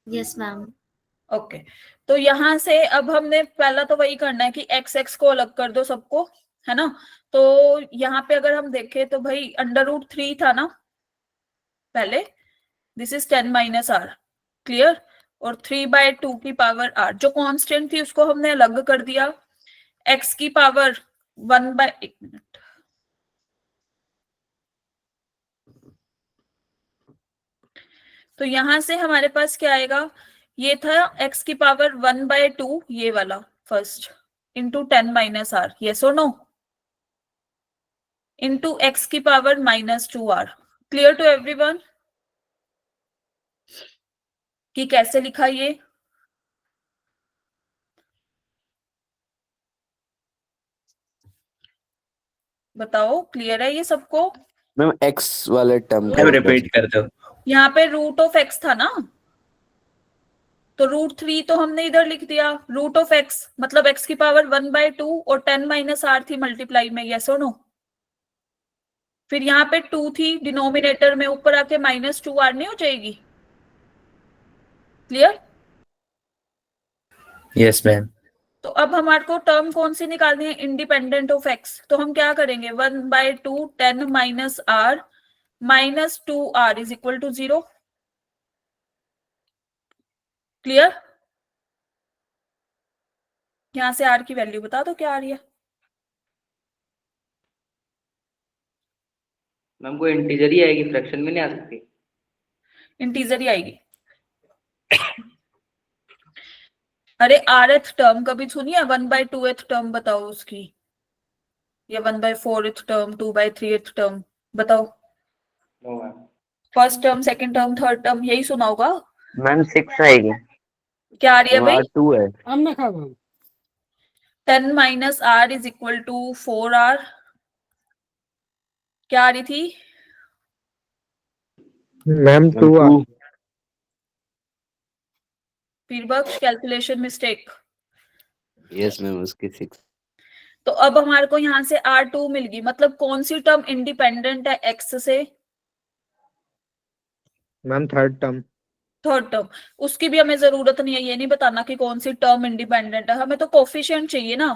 Yes ma'am. Okay, तो यहाँ से अब हमने पहला तो वही करना है कि x को अलग कर दो सबको, है ना। तो यहाँ पे अगर हम देखें तो भाई √3 था ना पहले, दिस इज 10 - r। क्लियर? और 3/2 की पावर r, जो कांस्टेंट थी उसको हमने अलग कर दिया। x की पावर 1/1 मिनट, तो यहां से हमारे पास क्या आएगा, ये था x की पावर 1/2, ये वाला फर्स्ट, इंटू 10 - r, यस और नो, इंटू x की power -2r। Clear to everyone कि कैसे लिखा ये? बताओ, क्लियर है ये सबको? मैम x वाले टर्म मैम रिपीट कर दो। यहाँ पे √(x) था ना, तो √3 तो हमने इधर लिख दिया। √(x) मतलब x की पावर 1/2 और 10 - r थी मल्टीप्लाई में, यस और नो? फिर यहाँ पे 2 थी डिनोमिनेटर में, ऊपर आके -2r नहीं हो जाएगी? क्लियर? Yes ma'am. तो अब हमारे को टर्म कौन सी निकालनी है? Independent of x. तो हम क्या करेंगे? 1/2 10 minus r -2r is equal to 0। Clear? यहां से r की वैल्यू बता दो क्या आ रही है। मैम को इंटीजर ही आएगी, फ्रैक्शन में नहीं आ सकती? इंटीजर ही आएगी। अरे rth टर्म कभी सुनिए? 1/2th टर्म बताओ उसकी, या 1/4th टर्म, 2/3th टर्म बताओ। No ma'am. First term, second term, third term, यही सुना होगा। मैम 6 आएगी। क्या आ रही है भाई? 2 है। 10 minus r is equal to 4r। क्या आ रही थी? Ma'am 2r। फिर बख्श कैलकुलेशन मिस्टेक। यस मैम, उसकी 6। तो अब हमारे को यहाँ से r2 मिल गई। मतलब कौन सी टर्म इंडिपेंडेंट है x से? Ma'am third term. Third term. उसकी भी हमें जरूरत नहीं है, ये नहीं बताना कि कौन सी टर्म इंडिपेंडेंट है, हमें तो कोफिशिएंट चाहिए ना,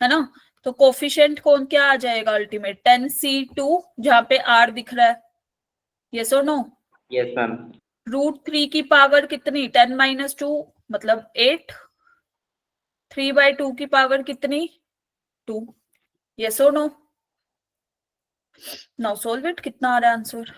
है ना? तो कोफिशिएंट कौन क्या आ जाएगा अल्टीमेट? 10c2, जहां पे r दिख रहा है। यस और नो? Yes ma'am. √3 की पावर कितनी? 10 माइनस 2 मतलब 8। 3/2 की पावर कितनी? 2। यस और नो? Now solve it. कितना आ रहा है आंसर?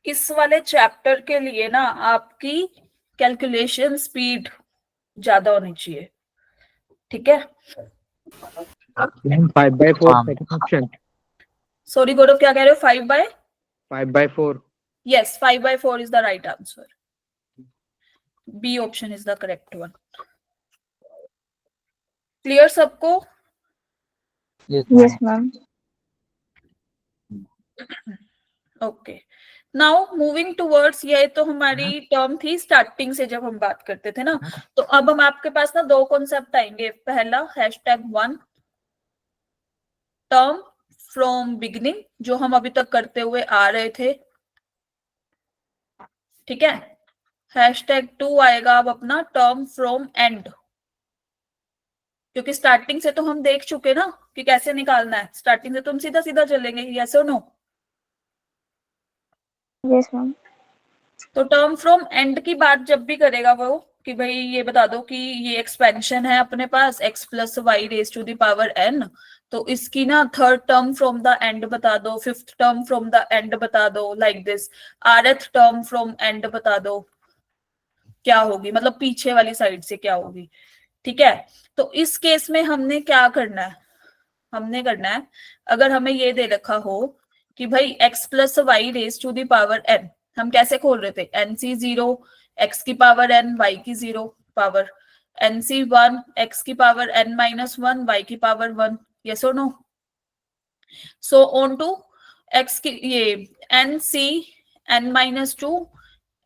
इस वाले चैप्टर के लिए ना आपकी कैलकुलेशन स्पीड ज्यादा होनी चाहिए, ठीक है? 5/4 हाँ। Second option. सॉरी गौरव, क्या कह रहे हो? 5/4। Yes, 5/4 is the right answer. B option is the correct one. Clear सबको? Yes ma'am. Okay. Now moving towards, ये तो हमारी टर्म थी स्टार्टिंग से जब हम बात करते थे ना। तो अब हम आपके पास ना दो कॉन्सेप्ट आएंगे। पहला #1 टर्म फ्रॉम बिगिनिंग, जो हम अभी तक करते हुए आ रहे थे, ठीक है? #2 आएगा अब अपना टर्म फ्रॉम एंड, क्योंकि स्टार्टिंग से तो हम देख चुके ना कि कैसे निकालना है। स्टार्टिंग से तो हम सीधा सीधा चलेंगे। यस और नो? Yes ma'am. तो टर्म फ्रॉम एंड की बात जब भी करेगा वो कि भाई ये बता दो कि ये एक्सपेंशन है अपने पास x + y raise to the power n, तो इसकी ना third term from the end बता दो, fifth term from the end बता दो, like this. rth term from end बता दो क्या होगी, मतलब पीछे वाली साइड से क्या होगी, ठीक है? तो इस केस में हमने क्या करना है? हमने करना है, अगर हमें ये दे रखा हो कि भाई x + y raise to the power n, हम कैसे खोल रहे थे? nc0 x की पावर n, y की 0 पावर, nc1 x की पावर n - 1, y की पावर 1। यस और no? So on to x की ये nc n - 2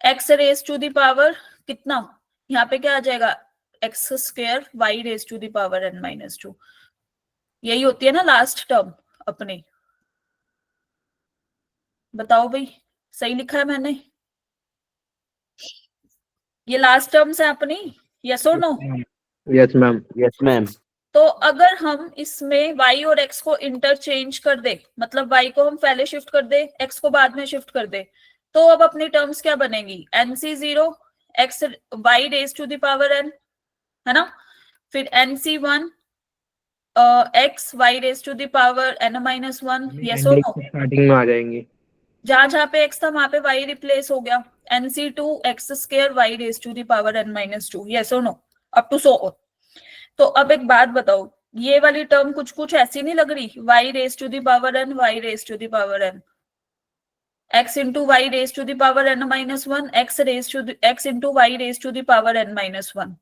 x raise to the power कितना? यहाँ पे क्या आ जाएगा? x² y raise to the power n - 2। यही होती है ना लास्ट टर्म अपनी। बताओ भाई, सही लिखा है मैंने? ये लास्ट टर्म्स है अपनी। यस और no? Yes ma'am. Yes ma'am. तो अगर हम इसमें y और x को इंटरचेंज कर दे, मतलब y को हम पहले शिफ्ट कर दे, x को बाद में शिफ्ट कर दे, तो अब अपनी टर्म्स क्या बनेगी? nc0 x y raise to the power n, है ना? फिर nc1 x y raise to the power n - 1। Yes और नो? स्टार्टिंग में आ जाएंगी। जहां जहां पे x था वहां पे y रिप्लेस हो गया। nc2 x² y raise to the power n - 2। Yes और no? Up to so on. तो अब एक बात बताओ, ये वाली टर्म कुछ कुछ ऐसी नहीं लग रही? y raise to the power n, y raise to the power n। x into y raised to the power n minus 1, x into y raised to the power n minus 1.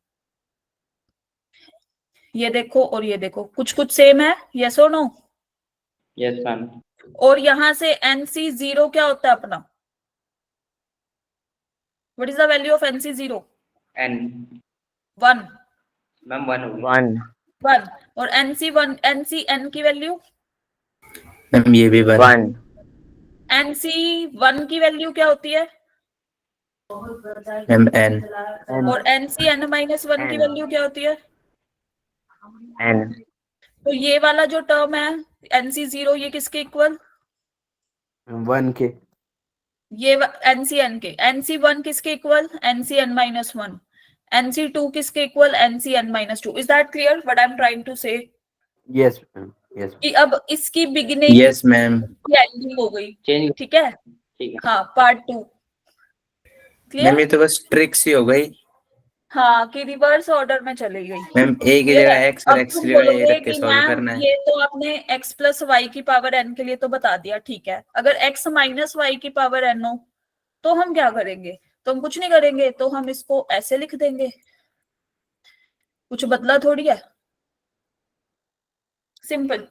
ये देखो और ये देखो, कुछ कुछ सेम है, yes or no? Yes ma'am. और यहां से NC0 क्या होता है अपना? What is the value of NC0? n 1. Ma'am 1 1 1. और NCN की वैल्यू? मैम ये भी 1। 1 NC1 की वैल्यू क्या होती है? Ma'am n। और NCN minus 1 की N. वैल्यू क्या होती है? n तो ये वाला जो टर्म है NC0, ये किसके इक्वल? 1 के। ये NCN के। NC1 किसके इक्वल? NCN minus 1. NC2 किसके equal? NCN minus 2. Is that clear what I'm trying to say? Yes ma'am, yes. कि अब इसकी बिगिनिंग यस मैम। की एंडिंग हो गई, चेंज। ठीक है? ठीक है हाँ, पार्ट 2 मैम, क्लियर? ये तो बस ट्रिक्स ही हो गई हाँ, कि रिवर्स ऑर्डर में चली गई। मैम। ए की Clear जगह है? x और अब x तुम की जगह ए बोलोगे रख के कि सॉल्व मैम करना है। ये तो आपने x प्लस वाई की पावर n के लिए तो बता दिया, ठीक है। अगर x माइनस वाई की पावर n हो तो हम क्या करेंगे? तो हम कुछ नहीं करेंगे, तो हम इसको ऐसे लिख देंगे, कुछ बदला थोड़ी है, सिंपल।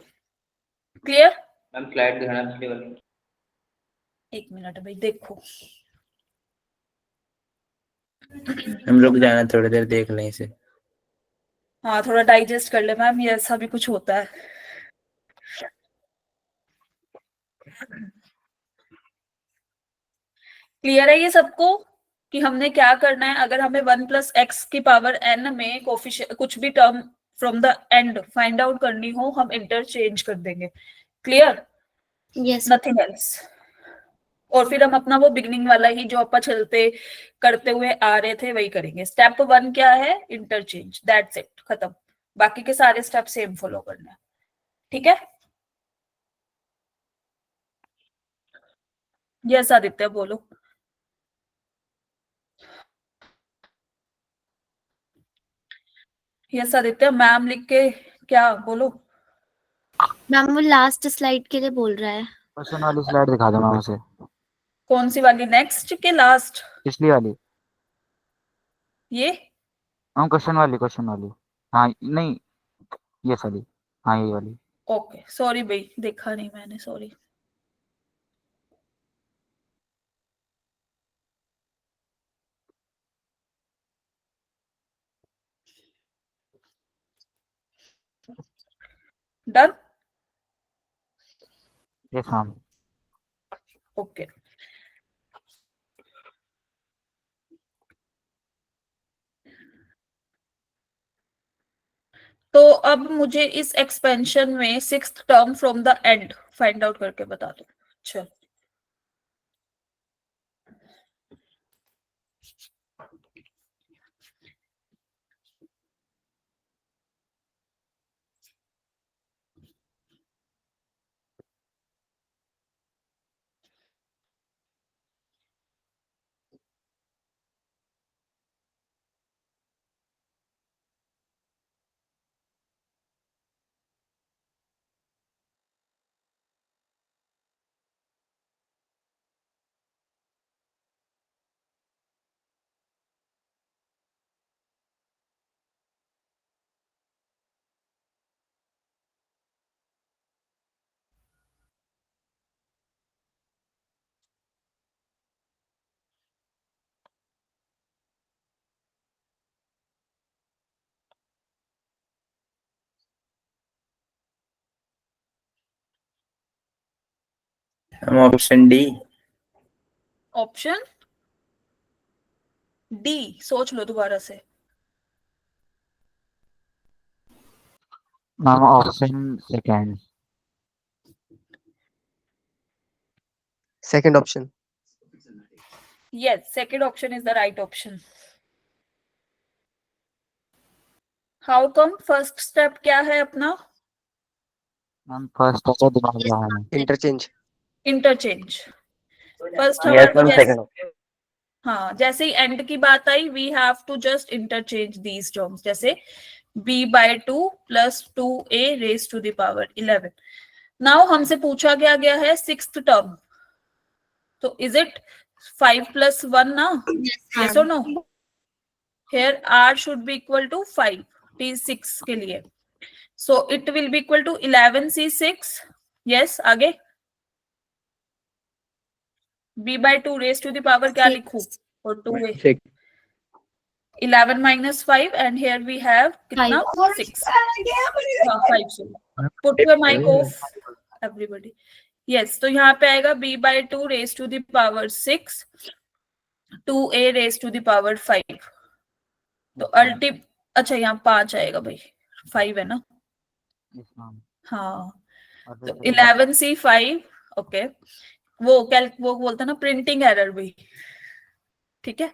क्लियर? मैम स्लाइड दिखाना पिछली वाली। एक मिनट भाई, देखो हम रुक जाना थोड़ी देर, देख लें इसे। हाँ, थोड़ा डाइजेस्ट कर ले मैम, ये ऐसा भी कुछ होता है। क्लियर है ये सबको कि हमने क्या करना है? अगर हमें 1 प्लस एक्स की पावर n में कोफिशिएंट कुछ भी term from the and find out करनी हो, हम इंटरचेंज कर देंगे। क्लियर? Yes nothing else. और फिर हम अपना वो बिगनिंग वाला ही जो अपन चलते करते हुए आ रहे थे वही करेंगे। स्टेप 1 क्या है? इंटरचेंज, दैट्स इट, खत्म। बाकी के सारे स्टेप सेम फॉलो करना है, ठीक है? यस आदित्य, बोलो। यस आदित्य, मैम लिख के क्या बोलो? मैम, वो लास्ट स्लाइड के लिए बोल रहा है। क्वेश्चन वाली स्लाइड दिखा दो मैम उसे। कौन सी वाली? नेक्स्ट के लास्ट? पिछली वाली। ये हम क्वेश्चन वाली। हाँ नहीं, ये वाली। हाँ ये वाली। ओके, सॉरी भाई, देखा नहीं मैंने, sorry. Done? Yes ma'am. Okay, तो अब मुझे इस एक्सपेंशन में 6th term from the and find out करके बता दो। चल, हम ऑप्शन डी। ऑप्शन डी सोच लो दोबारा से। Ma'am option second. Second option. Yes, second option is the right option. How come? First step क्या है अपना? मैम फर्स्ट तो दिमाग लगाना है। Interchange. इंटरचेंज। फर्स्ट yes हमारा ma'am second option हाँ, जैसे ही एंड की बात आई, we have to just interchange these terms, जैसे b/2 + 2a raised to the power 11। नाउ हमसे पूछा गया है 6th टर्म, तो इज इट 5 + 1 ना? Yes or no? Here R should be equal to 5 T6 के लिए. So it will be equal to 11C6. Yes, आगे b/2 raised to the power क्या लिखूं? और 2a. 11 - 5 and here we have कितना? 6. 5. Put your mic off, everybody. Yes, तो यहाँ पे आएगा b/2 raised to the power 6, 2a raised to the power 5. तो अच्छा यहाँ 5 आएगा भाई, 5 है ना? Yes, ma'am. हाँ, और तो फिर 11C5. ओके, वो बोलता ना प्रिंटिंग एरर भी, ठीक है?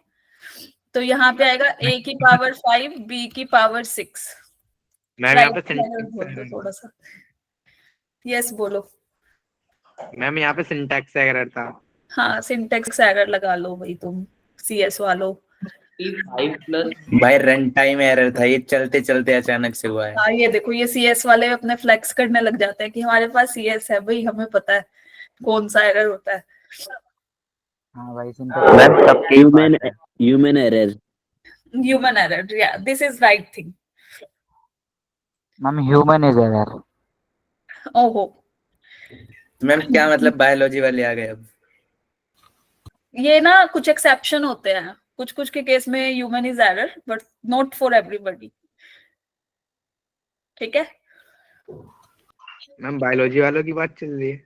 तो यहाँ पे आएगा a की पावर 5, b की पावर 6. मैम यहाँ पे सिंटैक्स थोड़ा सा. यस बोलो. मैम यहाँ पे सिंटैक्स एरर था. हाँ, सिंटैक्स एरर लगा लो भाई तुम CS वालों. 5 भाई रन टाइम एरर था, ये चलते चलते अचानक से हुआ है. हाँ, ये देखो, ये CS वाले अपने फ्लेक्स करने लग जाते हैं कि हमारे पास CS है भाई, हमें पता है कौन सा एरर होता है. हाँ भाई मैम सबके Human error. Human error, yeah, this is right thing. Ma'am human is error. ओहो, मैम क्या मतलब बायोलॉजी वाले आ गए अब? ये ना कुछ एक्सेप्शन होते हैं, कुछ के केस में human is error, but not for everybody. ठीक है? मैम बायोलॉजी वालों की बात चल रही है.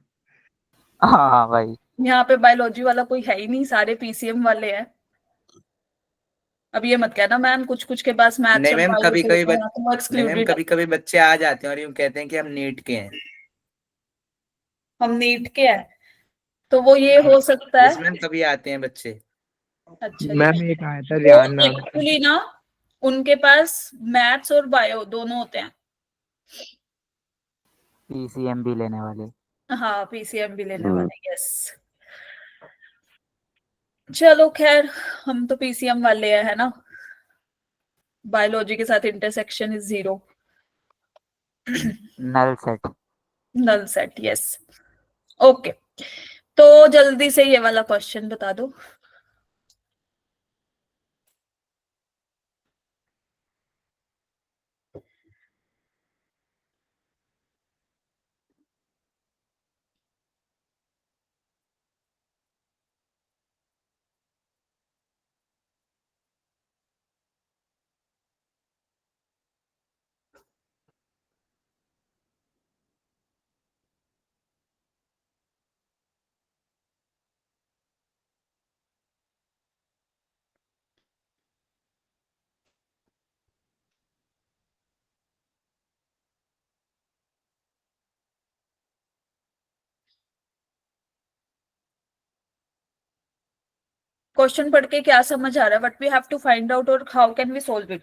हाँ भाई. यहाँ पे बायोलॉजी वाला कोई है ही नहीं, सारे PCM वाले हैं. अब ये मत कहना मैम कुछ के पास मैथ्स नहीं और मैम, बायो कभी के कभी होते हैं, तो वो excluded है. कभी कभी बच्चे आ जाते हैं और यूं कहते हैं कि हम नीट के हैं. हम नीट के हैं, तो वो ये हो सकता है. मैम कभी आते हैं बच्चे. अच्छा, मैम एक आया था रियान नाम का. एक्चुअली ना उनके पास मैथ्स और बायो दोनों होते हैं. PCM भी लेने वाले. हाँ, PCM भी लेने वाले. यस, चलो खैर, हम तो PCM वाले हैं, है ना? बायोलॉजी के साथ intersection is 0. Null set. Null set. Yes, okay. तो जल्दी से ये वाला क्वेश्चन बता दो. क्वेश्चन पढ़ के क्या समझ आ रहा है? What we have to find out और how can we solve it?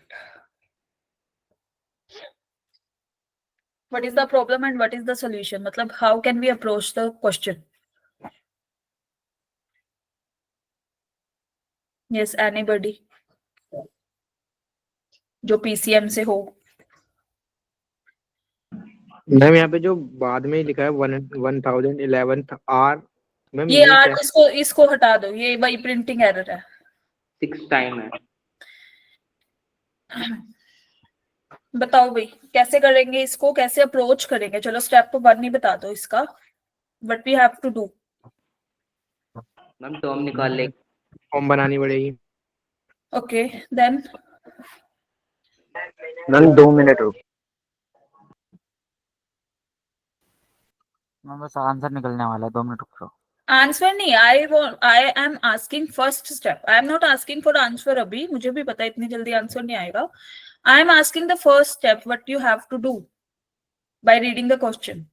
What is the problem and what is the solution? मतलब how can we approach the question? Yes, anybody जो PCM से हो. मैम यहाँ पे जो बाद में ही लिखा है 1011th आर. मैम ये आर, क्या? इसको हटा दो, ये वही प्रिंटिंग एरर है. 6 टाइम है. बताओ भाई कैसे करेंगे इसको, कैसे अप्रोच करेंगे? चलो स्टेप 1 ही बता दो इसका. What we have to do? Ma'am term निकाल ले. फॉर्म बनानी पड़ेगी. ओके, देन मैम 2 मिनट रुक. मैम बस आंसर निकलने वाला है, 2 मिनट रुक जाओ. आंसर नहीं, I am asking first step. I am not asking for answer. अभी मुझे भी पता है इतनी जल्दी आंसर नहीं आएगा. I am asking the first step, what you have to do by reading the question.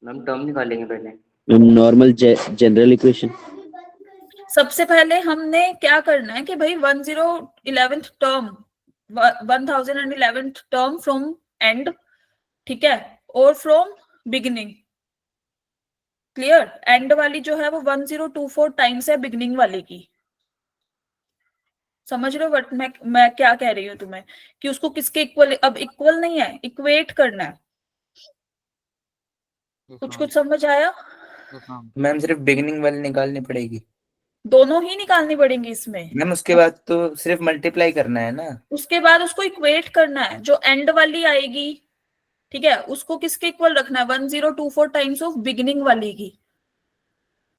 Ma'am term निकालेंगे पहले. Normal general equation. सबसे पहले हमने क्या करना है कि भाई 1011th term, 1011th term from and, ठीक है, और फ्रॉम बिगिनिंग. क्लियर? एंड वाली जो है वो 1024 टाइम्स है बिगिनिंग वाले की. समझ रहे हो बट मैं क्या कह रही हूँ तुम्हें कि उसको किसके इक्वल, अब इक्वल नहीं है, इक्वेट करना है. Yes, कुछ ma'am. कुछ समझ आया? Yes, ma'am. मैम सिर्फ बिगिनिंग वाली निकालनी पड़ेगी दोनों ही निकालनी पड़ेंगी इसमें। मैम, उसके बाद तो सिर्फ मल्टीप्लाई करना है ना। उसके बाद उसको इक्वेट करना है, जो एंड वाली आएगी, ठीक है, उसको किसके इक्वल रखना है? 1024 टाइम्स ऑफ बिगिनिंग वाली की।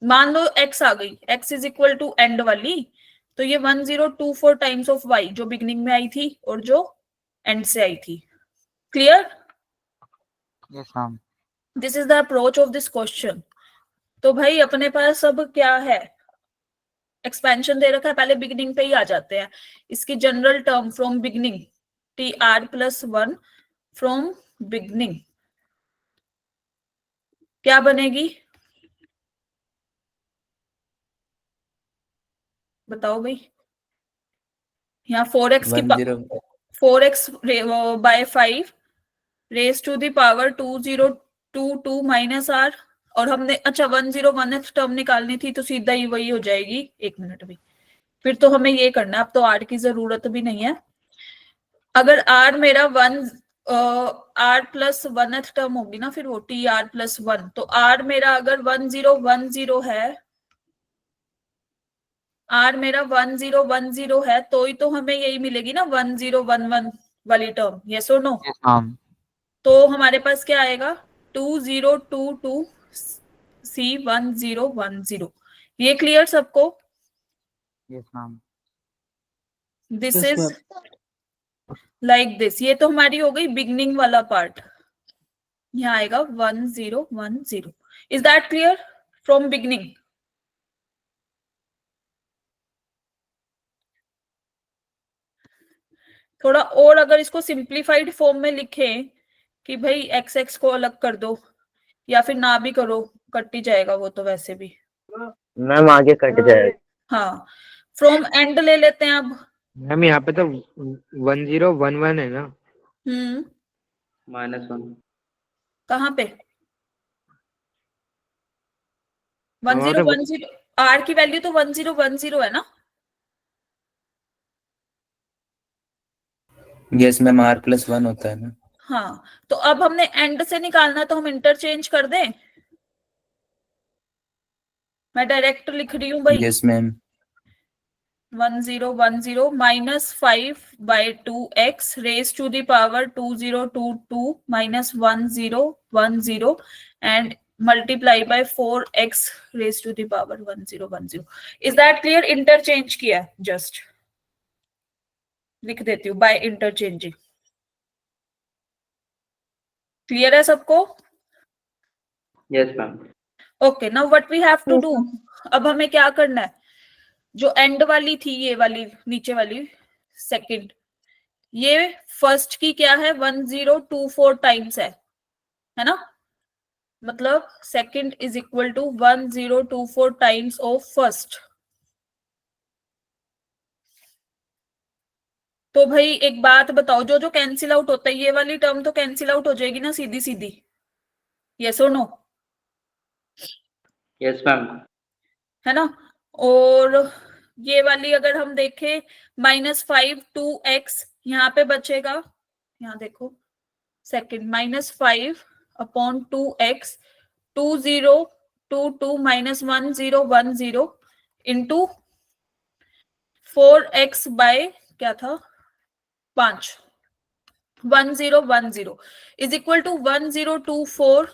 मान लो x आ गई, x is equal to and वाली, तो ये 1024 टाइम्स ऑफ y जो बिगिनिंग में आई थी और जो एंड से आई थी। Clear? Yes, ma'am. This is the approach of this question. तो भाई अपने पास अब क्या है? एक्सपेंशन दे रखा है, पहले बिगिनिंग पे ही आ जाते हैं। इसकी general term from beginning, TR+1 from beginning क्या बनेगी? बताओ भाई। यहाँ 4x की 4x by 5 raise to the power 2022 माइनस r, और हमने अच्छा 101th टर्म निकालनी थी, तो सीधा ही वही हो जाएगी। एक मिनट भी, फिर तो हमें ये करना है, अब तो r की जरूरत भी नहीं है। अगर r मेरा r+1th टर्म होगी ना, फिर वो TR+1, तो r मेरा अगर 1010 है, r मेरा 1010 है, तो ही तो हमें यही मिलेगी ना 1011 वाली टर्म। यस और नो? Yes, ma'am. तो हमारे पास क्या आएगा? 2022 C1010। ये क्लियर सबको? Yes, ma'am. This Yes, is ma'am. Like this. ये तो हमारी हो गई बिगनिंग वाला पार्ट। यहाँ आएगा 1010। Is that clear from beginning? थोड़ा और अगर इसको सिंप्लीफाइड फॉर्म में लिखें कि भाई एक्स एक्स को अलग कर दो, या फिर ना भी करो, कट ही जाएगा वो तो वैसे भी। मैम आगे कट जाएगा। हाँ, फ्रॉम एंड ले लेते हैं अब। मैम यहाँ पे तो 1011 है ना? -1 कहाँ पे? हमारे 1010 आर की वैल्यू तो 1010 है ना? यस मैम, r+1 होता है ना। हाँ, तो अब हमने एंड से निकालना, तो हम इंटरचेंज कर दें। मैं डायरेक्ट लिख रही हूँ भाई। Yes ma'am. 1010 -5/2x raise to the power 2022 -1010 and multiply by 4x raised to the power 1010। Is that clear? Interchange किया, जस्ट लिख देती हूँ बाय इंटरचेंजिंग। क्लियर है सबको? Yes ma'am. Okay, now what we have to do, अब हमें क्या करना है? जो एंड वाली थी, ये वाली नीचे वाली सेकंड, ये फर्स्ट की क्या है? 1024 टाइम्स है ना? मतलब second is equal to 1024 times of first. तो भाई एक बात बताओ, जो जो कैंसिल आउट होता है, ये वाली टर्म तो कैंसिल आउट हो जाएगी ना सीधी सीधी। यस और नो? Yes ma'am. है ना? और ये वाली अगर हम देखें -5 2x, यहाँ पे बचेगा, यहाँ देखो second -5/2x 2022 -1010 into 4x bye क्या था 5 1010 इज इक्वल टू 1024।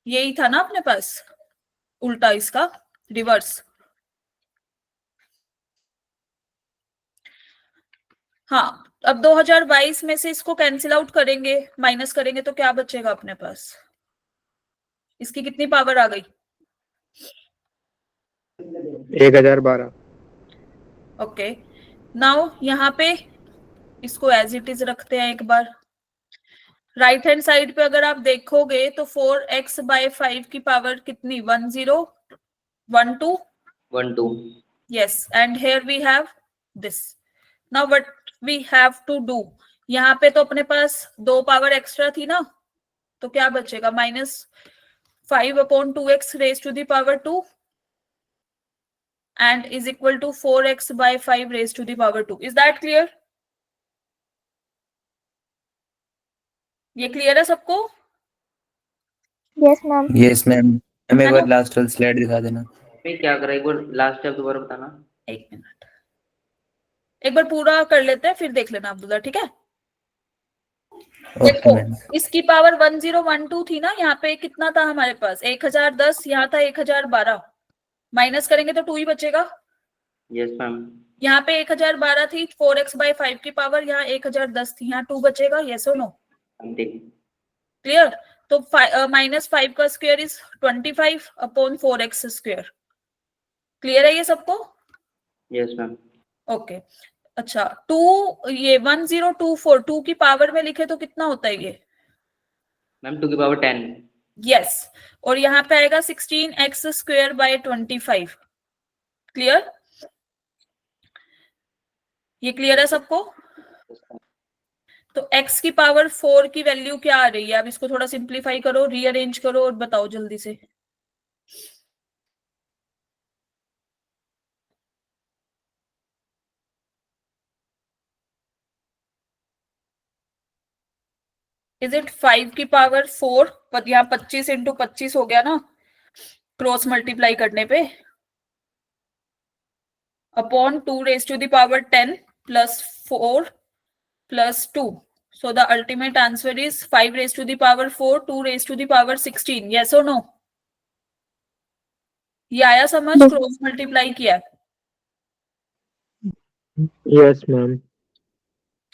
यही था ना अपने पास, उल्टा इसका रिवर्स। हाँ, अब 2022 में से इसको कैंसिल आउट करेंगे, माइनस करेंगे, तो क्या बचेगा अपने पास? इसकी कितनी पावर आ गई? 1012। ओके, नाउ यहाँ पे इसको एज इट इज रखते हैं एक बार। राइट हैंड साइड पे अगर आप देखोगे तो 4x/5 की पावर कितनी? 1012। yes, and here we have this. now what we have to do, यहाँ पे तो अपने पास 2 पावर एक्स्ट्रा थी ना, तो क्या बचेगा? -5/2x raised to the power 2 and is equal to 4x/5 raised to the power 2. is that clear? ये क्लियर है सबको? Yes ma'am. Yes ma'am. Ma'am एक है बार ना? लास्ट वाली स्लाइड दिखा देना। क्या करा, एक बार लास्ट स्टेप दोबारा बताना। एक मिनट, एक बार पूरा कर लेते हैं फिर देख लेना अब्दुल्ला, ठीक है? ओके देखो मैम। इसकी पावर 1012 थी ना, यहाँ पे कितना था हमारे पास 1010, यहाँ था 1012, माइनस करेंगे तो 2 ही बचेगा। Yes ma'am. यहाँ पे 1012 थी, 4x/5 की पावर, यहाँ 1010 थी, यहाँ 2 बचेगा। यस और नो? क्लियर? तो -5 का square is 25 upon 4x square. Clear है ये सबको? Yes ma'am. ओके अच्छा, 2 ये 1024 2 की पावर में लिखे तो कितना होता है ये? मैम 2 की पावर 10। यस, और यहाँ पे आएगा 16x² / 25। क्लियर? ये क्लियर है सबको? तो x की पावर 4 की वैल्यू क्या आ रही है? अब इसको थोड़ा सिंप्लीफाई करो, रीअरेंज करो और बताओ जल्दी से। इज इट 5 की पावर 4? पर यहाँ 25 × 25 हो गया ना क्रॉस मल्टीप्लाई करने पे, upon 2⁻10 + 4 + 2. So the ultimate answer is 5⁻4 2⁻16. Yes or no? ये आया समझ? क्रॉस मल्टीप्लाई किया। Yes ma'am.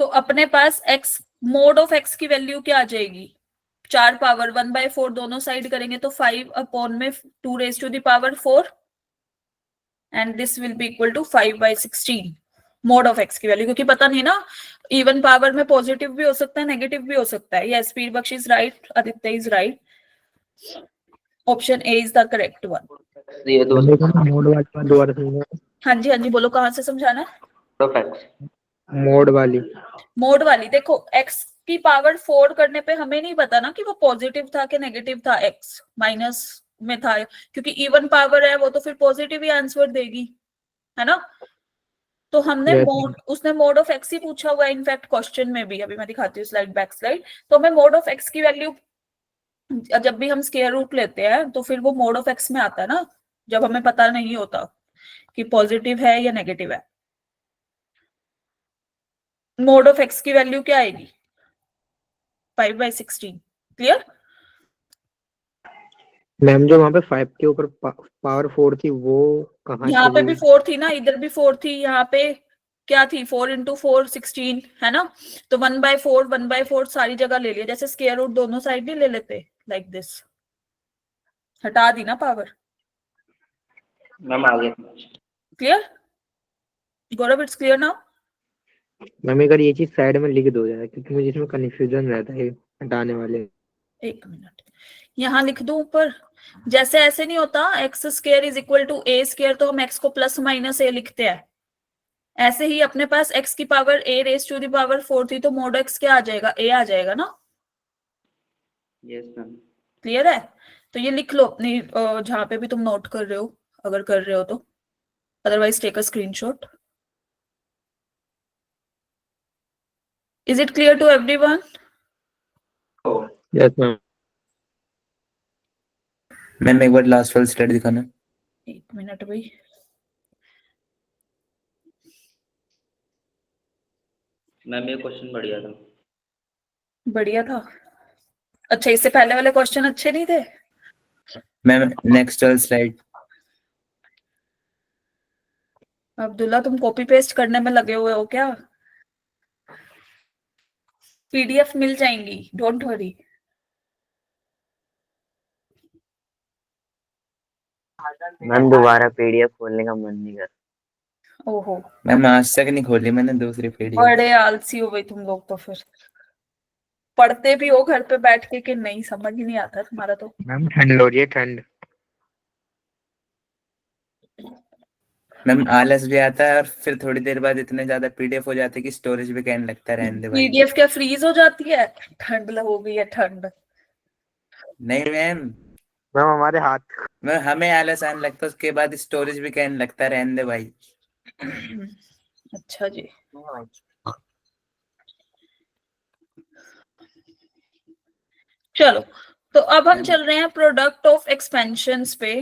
तो अपने पास x मोड ऑफ x की वैल्यू क्या आ जाएगी? 4 पावर 1/4 दोनों साइड करेंगे तो 5 अपॉन में 2⁻4 and this will be equal to 5/16 mod of x की वैल्यू, क्योंकि पता नहीं ना, इवन पावर में पॉजिटिव भी हो सकता है, नेगेटिव भी हो सकता है। Yes, Pir Bakhsh is right, Aditya is right, option A is the correct one. ये दो मोड वाली बात दोबारा समझाओ। हाँ जी हाँ जी, बोलो कहाँ से समझाना है? Of x. मोड वाली। मोड वाली देखो, x की पावर 4 करने पे हमें नहीं पता ना कि वो पॉजिटिव था कि नेगेटिव था, x माइनस में था, क्योंकि इवन पावर है वो तो फिर पॉजिटिव ही आंसर देगी, है ना? तो हमने Yes. मोड, उसने मोड ऑफ x ही पूछा हुआ है इनफैक्ट क्वेश्चन में भी। अभी मैं दिखाती हूँ स्लाइड, बैक स्लाइड। तो हमें मोड ऑफ x की वैल्यू, जब भी हम स्क्वायर रूट लेते हैं तो फिर वो मोड ऑफ x में आता है ना, जब हमें पता नहीं होता कि पॉजिटिव है या नेगेटिव है। मोड ऑफ x की वैल्यू क्या आएगी? 5/16। क्लियर? मैम जो वहाँ पे 5 के ऊपर पावर 4 थी वो कहाँ यहाँ पे चली भी गई? 4 थी ना, इधर भी 4 थी, यहाँ पे क्या थी? 4 × 4 16, है ना? तो 1/4 सारी जगह ले लिया, जैसे स्क्वायर रूट दोनों साइड नहीं ले लेते, लाइक दिस, हटा दी ना पावर। मैम आ गया। Clear Gaurav? It's clear now? Ma'am अगर ये चीज साइड में लिख दो यार, क्योंकि मुझे इसमें कंफ्यूजन रहता है हटाने वाले। एक मिनट, यहाँ लिख दूं ऊपर? जैसे ऐसे नहीं होता x² = a², तो हम x को +- a लिखते हैं। ऐसे ही अपने पास x की पावर a⁻4 थी, तो मोड x क्या आ जाएगा? a आ जाएगा ना? Yes ma'am. क्लियर है? तो ये लिख लो अपनी जहां पे भी तुम नोट कर रहे हो, अगर कर रहे हो तो, otherwise take a screenshot. Is it clear to everyone? Yes ma'am. Ma'am एक बार लास्ट वाली स्लाइड दिखाना। एक मिनट भाई, मैम ये क्वेश्चन बढ़िया था। बढ़िया था? अच्छा, इससे पहले वाले क्वेश्चन अच्छे नहीं थे? मैम नेक्स्ट वाली स्लाइड। अब्दुल्ला तुम कॉपी पेस्ट करने में लगे हुए हो क्या? पीडीएफ मिल जाएंगी, डोंट वरी। मैम दोबारा पीडीएफ खोलने का मन नहीं कर। ओहो, मैम आज तक नहीं खोली मैंने दूसरी पीडीएफ। बड़े आलसी हो गई तुम लोग तो। फिर पढ़ते भी हो घर पे बैठ के कि नहीं? समझ ही नहीं आता तुम्हारा तो। मैम ठंड हो रही है, ठंड। मैम आलस भी आता है और फिर थोड़ी देर बाद इतने ज्यादा पीडीएफ हो जाते हैं कि स्टोरेज भी कहने लगता है रहने दे भाई। पीडीएफ क्या फ्रीज हो जाती है? ठंड हो गई है, ठंड। नहीं मैम, मैम हमारे हाथ। मैम हमें आलस आने लगता है, उसके बाद स्टोरेज भी कहने लगता है रहने दे भाई। अच्छा जी, चलो तो अब हम चल रहे हैं प्रोडक्ट ऑफ एक्सपेंशंस पे।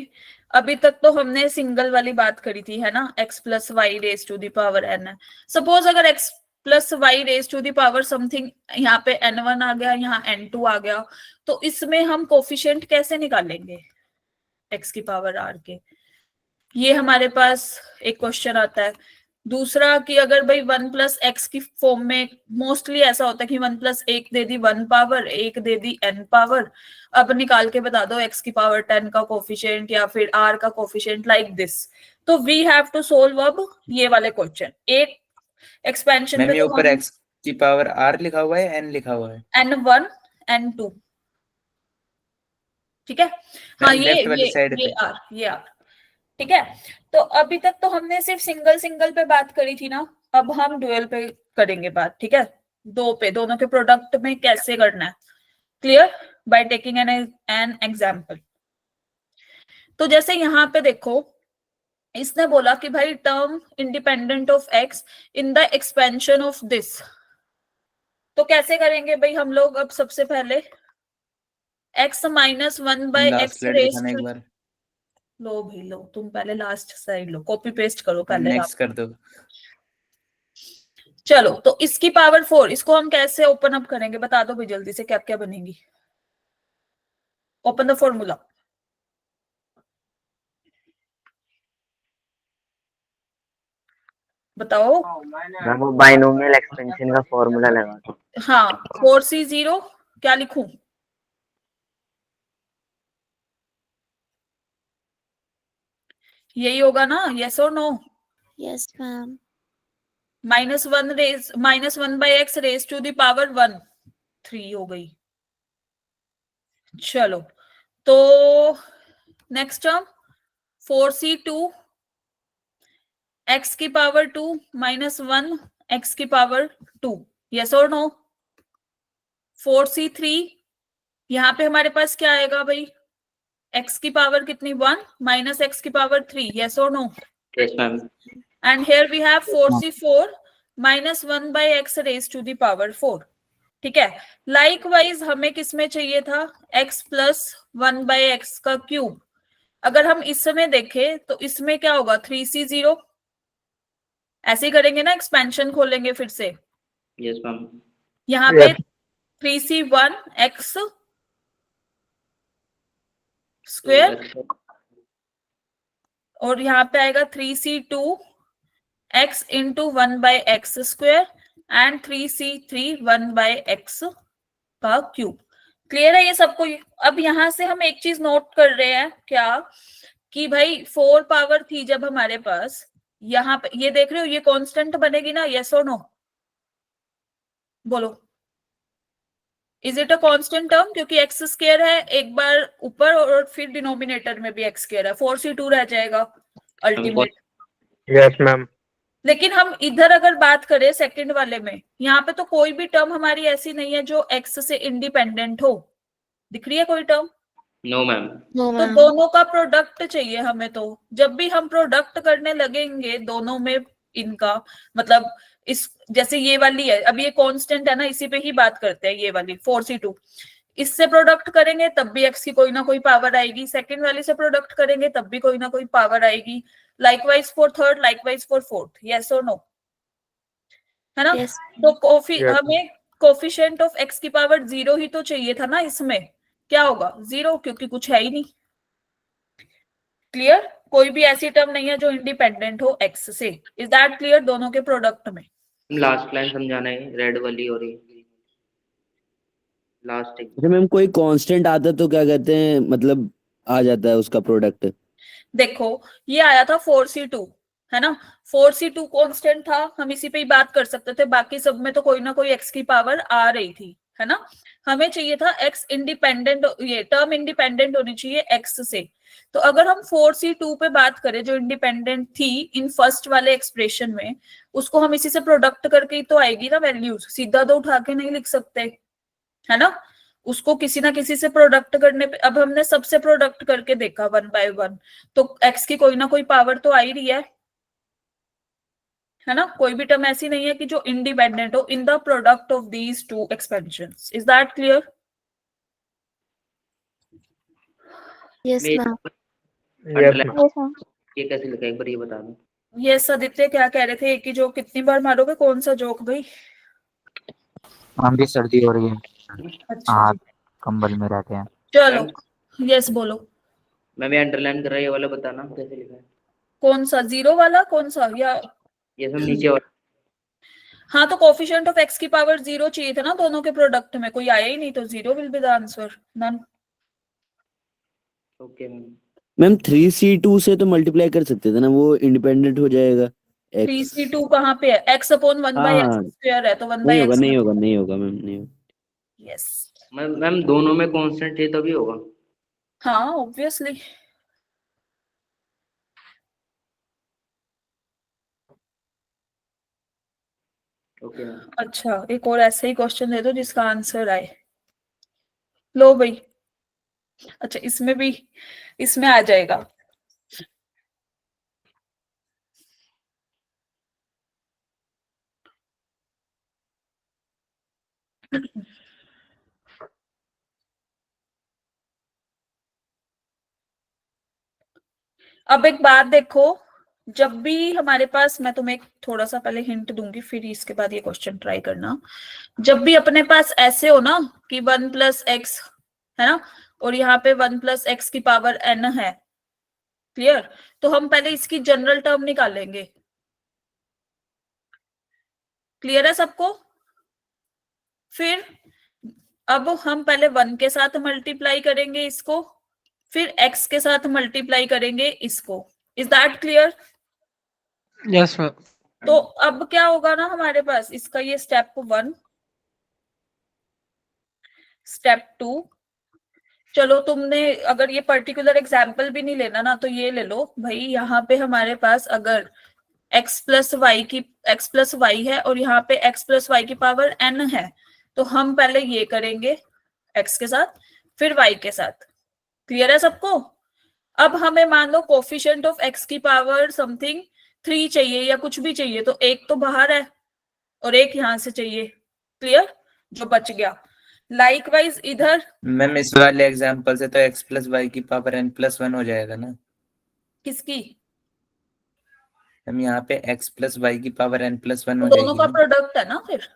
अभी तक तो हमने सिंगल वाली बात करी थी, है ना, x plus Y raise to the power n है। सपोज अगर x plus Y raise to the power something, यहाँ पे n1 आ गया, यहाँ n2 आ गया, तो इसमें हम कोफिशिएंट कैसे निकालेंगे x की पावर r के, ये हमारे पास एक क्वेश्चन आता है। दूसरा कि अगर भाई 1 प्लस एक्स की फॉर्म में मोस्टली ऐसा होता है कि 1 प्लस एक दे दी 1 पावर, एक दे दी n पावर, अब निकाल के बता दो x की पावर 10 का कोफिशिएंट या फिर r का कोफिशिएंट लाइक दिस। तो वी हैव टू सोल्व अब ये वाले क्वेश्चन। एक एक्सपेंशन मैम पे ये तो ऊपर हम x की पावर r लिखा हुआ है, n लिखा हुआ है? n1 n2, ठीक है। हाँ मैम लेफ्ट वाली साइड पे। ये r, ठीक है। तो अभी तक तो हमने सिर्फ सिंगल सिंगल पे बात करी थी ना, अब हम डुअल पे करेंगे बात, ठीक है। दो पे, दोनों के प्रोडक्ट में कैसे करना है, clear, by taking an example. तो जैसे यहाँ पे देखो, इसने बोला कि भाई term independent of x in the expansion of this. तो कैसे करेंगे भाई हम लोग, अब सबसे पहले x minus 1 by last x slide raise दिखाना एक टू, बार। लो भाई लो, तुम पहले लास्ट साइड लो, कॉपी पेस्ट करो पहले आप। नेक्स्ट कर दो। चलो, तो इसकी पावर 4, इसको हम कैसे ओपन अप करेंगे, बता दो भाई जल्दी से, क्या क्या बनेगी। ओपन द फॉर्मूला, बताओ। मैम वो बाइनोमियल एक्सपेंशन का फॉर्मूला लगा दो। हाँ, 4c0 क्या लिखूं, यही होगा ना, यस और no? Yes ma'am. -1 by x raise to the power 1, 3 हो गई। चलो, तो नेक्स्ट टर्म 4c2 x की पावर 2 -1 x की पावर 2, यस और नो? 4c3, यहाँ पे हमारे पास क्या आएगा भाई, x की पावर कितनी, 1 माइनस x की पावर 3, यस और no? Yes ma'am. And here we have 4c4 -1 by x raise to the power 4, ठीक है। लाइकवाइज हमें किसमें चाहिए था, x प्लस 1 बाय एक्स का क्यूब। अगर हम इस समय देखें तो इसमें क्या होगा, 3c0, ऐसे ही करेंगे ना, एक्सपेंशन खोलेंगे फिर से। Yes ma'am. यहाँ पे 3c1 x स्क्वायर, और यहाँ पे आएगा 3c2 x into 1 by x square and 3c3 1 by x का क्यूब। क्लियर है ये सबको? अब यहाँ से हम एक चीज नोट कर रहे हैं, क्या कि भाई 4 पावर थी जब हमारे पास, यहाँ पे ये देख रहे हो, ये कांस्टेंट बनेगी ना, यस और नो? बोलो, is it a constant term? क्योंकि एक्स स्क्वायर है एक बार ऊपर और फिर डिनोमिनेटर में भी एक्स स्क्वायर है, 4c2 रह जाएगा अल्टीमेट। Yes ma'am. लेकिन हम इधर अगर बात करें सेकंड वाले में, यहाँ पे तो कोई भी टर्म हमारी ऐसी नहीं है जो एक्स से इंडिपेंडेंट हो। दिख रही है कोई टर्म? No ma'am. तो दोनों का प्रोडक्ट चाहिए हमें। तो जब भी हम प्रोडक्ट करने लगेंगे दोनों में इनका, मतलब इस जैसे ये वाली है, अब ये कांस्टेंट है ना, इसी पे ही बात करते हैं, ये वाली 4c2, इससे प्रोडक्ट करेंगे तब भी x की कोई ना कोई पावर आएगी, सेकंड वाले से प्रोडक्ट करेंगे तब भी कोई ना कोई पावर आएगी, likewise for third, likewise for fourth, yes और नो, है ना? Yes. तो Yes. हमें कोफिशिएंट ऑफ x की पावर 0 ही तो चाहिए था ना, इसमें क्या होगा, 0, क्योंकि कुछ है ही नहीं। क्लियर? कोई भी ऐसी टर्म नहीं है जो इंडिपेंडेंट हो x से। इज दैट क्लियर दोनों के प्रोडक्ट में? लास्ट लाइन समझाना है, रेड वाली और लास्ट। अच्छा मैम, कोई कांस्टेंट आता तो क्या कहते हैं, मतलब आ जाता है उसका प्रोडक्ट? देखो, ये आया था 4c2, है ना, 4c2 कांस्टेंट था, हम इसी पे ही बात कर सकते थे, बाकी सब में तो कोई ना कोई x की पावर आ रही थी, है ना। हमें चाहिए था x इंडिपेंडेंट, ये टर्म इंडिपेंडेंट होनी चाहिए x से। तो अगर हम 4c2 पे बात करें जो इंडिपेंडेंट थी इन फर्स्ट वाले एक्सप्रेशन में, उसको हम इसी से प्रोडक्ट करके ही तो आएगी ना वैल्यूज, सीधा तो उठा के नहीं लिख सकते, है ना। उसको किसी ना किसी से प्रोडक्ट करने पे, अब हमने सबसे प्रोडक्ट करके देखा 1 बाय 1, तो x की कोई ना कोई पावर तो आ ही रही है ना। कोई भी टर्म ऐसी नहीं है कि जो इंडिपेंडेंट हो in the product of these two expansions. Is that clear? Yes मेरे मैम। ऊपर yes underline ma'am. Yes ma'am. ये कैसे लिखा है, एक बार ये बता दो। यस आदित्य, क्या कह रहे थे? एक ही जोक कितनी बार मारोगे? कौन सा जोक भाई? हम भी सर्दी हो रही है, अच्छा हाँ कंबल में रहते हैं। चलो, मैम यस बोलो। मैम ये अंडरलाइन कर रहा है, ये वाला बताना कैसे लिखा है। कौन सा? जीरो वाला कौन सा? या ये सब नीचे वाला। हाँ, तो कोफिशिएंट ऑफ एक्स की पावर 0 चाहिए था ना दोनों के प्रोडक्ट में, कोई आया ही नहीं, तो 0 will be the answer, none. Okay ma'am. Ma'am 3C2 से तो मल्टीप्लाई कर सकते थे ना, वो इंडिपेंडेंट हो जाएगा। एक्स 3C2 कहाँ पे है? x अपॉन 1 बाई एक्स हाँ स्क्वायर है, तो 1 नहीं बाई होगा एक्स। नहीं होगा नहीं होगा मैम, नहीं होगा। यस। मैम दोनों में कांस्टेंट है तभी होगा। हाँ ऑब्वियसली। Okay ma'am. अच्छा, एक और ऐसे ही क्वेश्चन दे दो जिसका आंसर आए। लो भाई। अच्छा, इसमें भी, इसमें आ जाएगा। अब एक बात देखो, जब भी हमारे पास, मैं तुम्हें थोड़ा सा पहले हिंट दूंगी, फिर इसके बाद ये क्वेश्चन ट्राई करना। जब भी अपने पास ऐसे हो ना कि 1 प्लस एक्स है ना, और यहाँ पे 1 प्लस एक्स की पावर n है, क्लियर, तो हम पहले इसकी जनरल टर्म निकालेंगे। क्लियर है सबको? फिर अब हम पहले 1 के साथ मल्टीप्लाई करेंगे इसको, फिर x के साथ मल्टीप्लाई करेंगे इसको। Is that clear? Yes ma'am. तो अब क्या होगा ना हमारे पास, इसका ये स्टेप 1, स्टेप 2। चलो, तुमने अगर ये पर्टिकुलर एग्जाम्पल भी नहीं लेना ना, तो ये ले लो भाई, यहाँ पे हमारे पास अगर x प्लस वाई है और यहाँ पे x प्लस वाई की पावर n है, तो हम पहले ये करेंगे x के साथ, फिर y के साथ। क्लियर है सबको? अब हमें मान लो कोफिशिएंट ऑफ x की पावर समथिंग 3 चाहिए या कुछ भी चाहिए, तो एक तो बाहर है और एक यहां से चाहिए। क्लियर? जो बच गया। लाइकवाइज इधर मैम इस वाले एग्जांपल से तो x प्लस वाई की पावर n+1 हो जाएगा ना। किसकी? मैम यहाँ पे x प्लस वाई की पावर n+1 तो हो दोनों जाएगी का ना। प्रोडक्ट है ना फिर।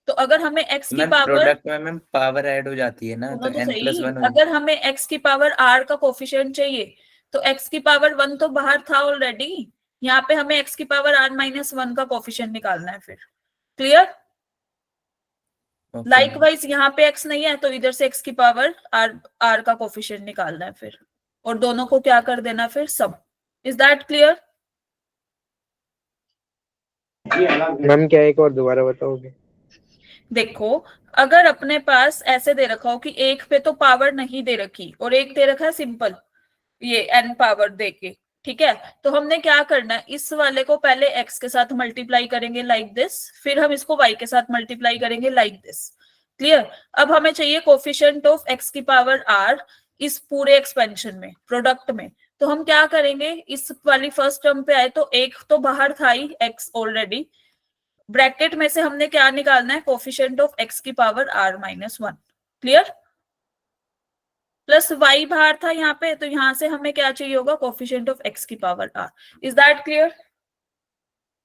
तो अगर हमें x तो की मैम पावर, प्रोडक्ट में मैम पावर ऐड हो जाती है ना, सुनो तो तो सही, n+1 हो जाएगी। अगर हमें x की पावर r का कोफिशिएंट चाहिए, तो x की पावर 1 तो बाहर था ऑलरेडी, यहाँ पे हमें x की पावर r-1 का कोफिशिएंट निकालना है फिर। क्लियर? ओके। लाइकवाइज यहाँ पे x नहीं है, तो इधर से x की पावर r का कोफिशिएंट निकालना है फिर, और दोनों को क्या कर देना फिर, sum. Is that clear? Ma'am क्या एक और दोबारा बताओगे? देखो, अगर अपने पास ऐसे दे रखा हो कि एक पे तो पावर नहीं दे रखी और एक दे रखा है सिंपल, ये n पावर दे के, ठीक है, तो हमने क्या करना है, इस वाले को पहले x के साथ मल्टीप्लाई करेंगे लाइक दिस, फिर हम इसको y के साथ मल्टीप्लाई करेंगे लाइक दिस। क्लियर? अब हमें चाहिए कोफिशिएंट ऑफ x की पावर r इस पूरे एक्सपेंशन में, प्रोडक्ट में। तो हम क्या करेंगे, इस वाली फर्स्ट टर्म पे आए तो एक तो बाहर था ही x ऑलरेडी, ब्रैकेट में से हमने क्या निकालना है, कोफिशिएंट ऑफ x की power r-1। Clear? Plus y बाहर था यहाँ पे, तो यहां से हमें क्या चाहिए होगा, कोफिशिएंट ऑफ x की power r। Is that clear?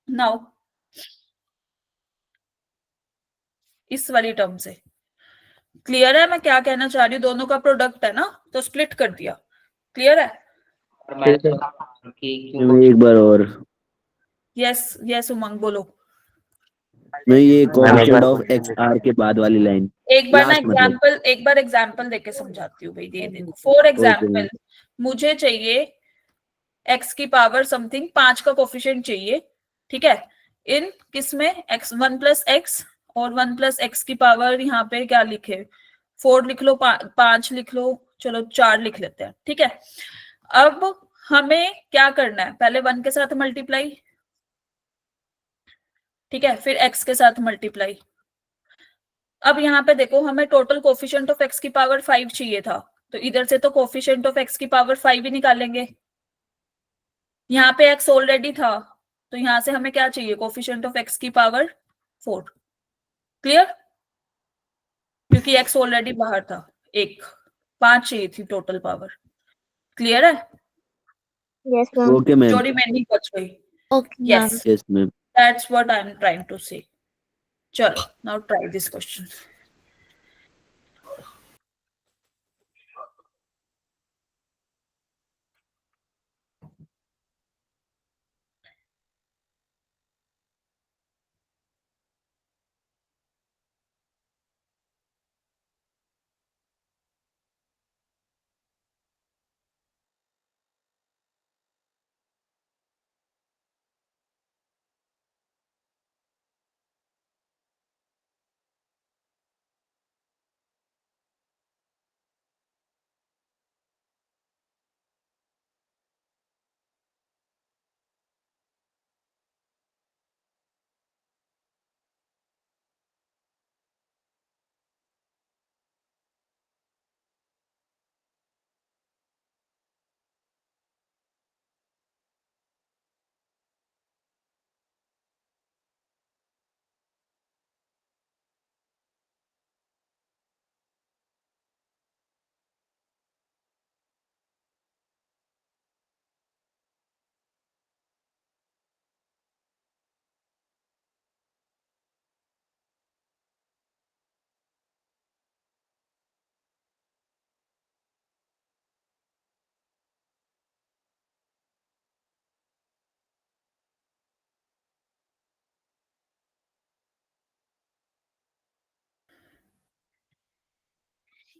Now इस वाली टर्म से क्लियर है मैं क्या कहना चाह रही हूँ? दोनों का प्रोडक्ट है ना, तो स्प्लिट कर दिया। क्लियर है? और मैं ठीक है। कि मैम एक बार और, यस यस उमंग बोलो। मैं ये मैम एक कोफिशिएंट बार ऑफ एक्स आर के बाद वाली लाइन, एक बार ना लास्ट मतलब। एग्जाम्पल देके समझाती हूँ भाई। ये देखो, फॉर एग्जाम्पल मुझे चाहिए x की पावर समथिंग 5 का कोफिशिएंट चाहिए, ठीक है, इन किसमें, x 1 प्लस एक्स और 1 प्लस एक्स की पावर यहाँ पे क्या लिखे, 4 लिख लो, 5 लिख लो, चलो 4 लिख लेते हैं, ठीक है। अब हमें क्या करना है, पहले 1 के साथ मल्टीप्लाई, ठीक है, फिर x के साथ मल्टीप्लाई। अब यहाँ पे देखो, हमें टोटल कोफिशिएंट ऑफ x की पावर 5 चाहिए था, तो इधर से तो कोफिशिएंट ऑफ x की पावर 5 ही निकालेंगे। यहाँ पे x ऑलरेडी था, तो यहाँ से हमें क्या चाहिए, कोफिशिएंट ऑफ x की पावर 4। क्लियर? क्योंकि x ऑलरेडी बाहर था एक। 5 चाहिए थी टोटल पावर। क्लियर है? Yes ma'am. Okay ma'am. जो रिमेनिंग बच गई। Okay, ma'am. Yes, yes ma'am. that's what I'm trying to say. चलो, now try this question.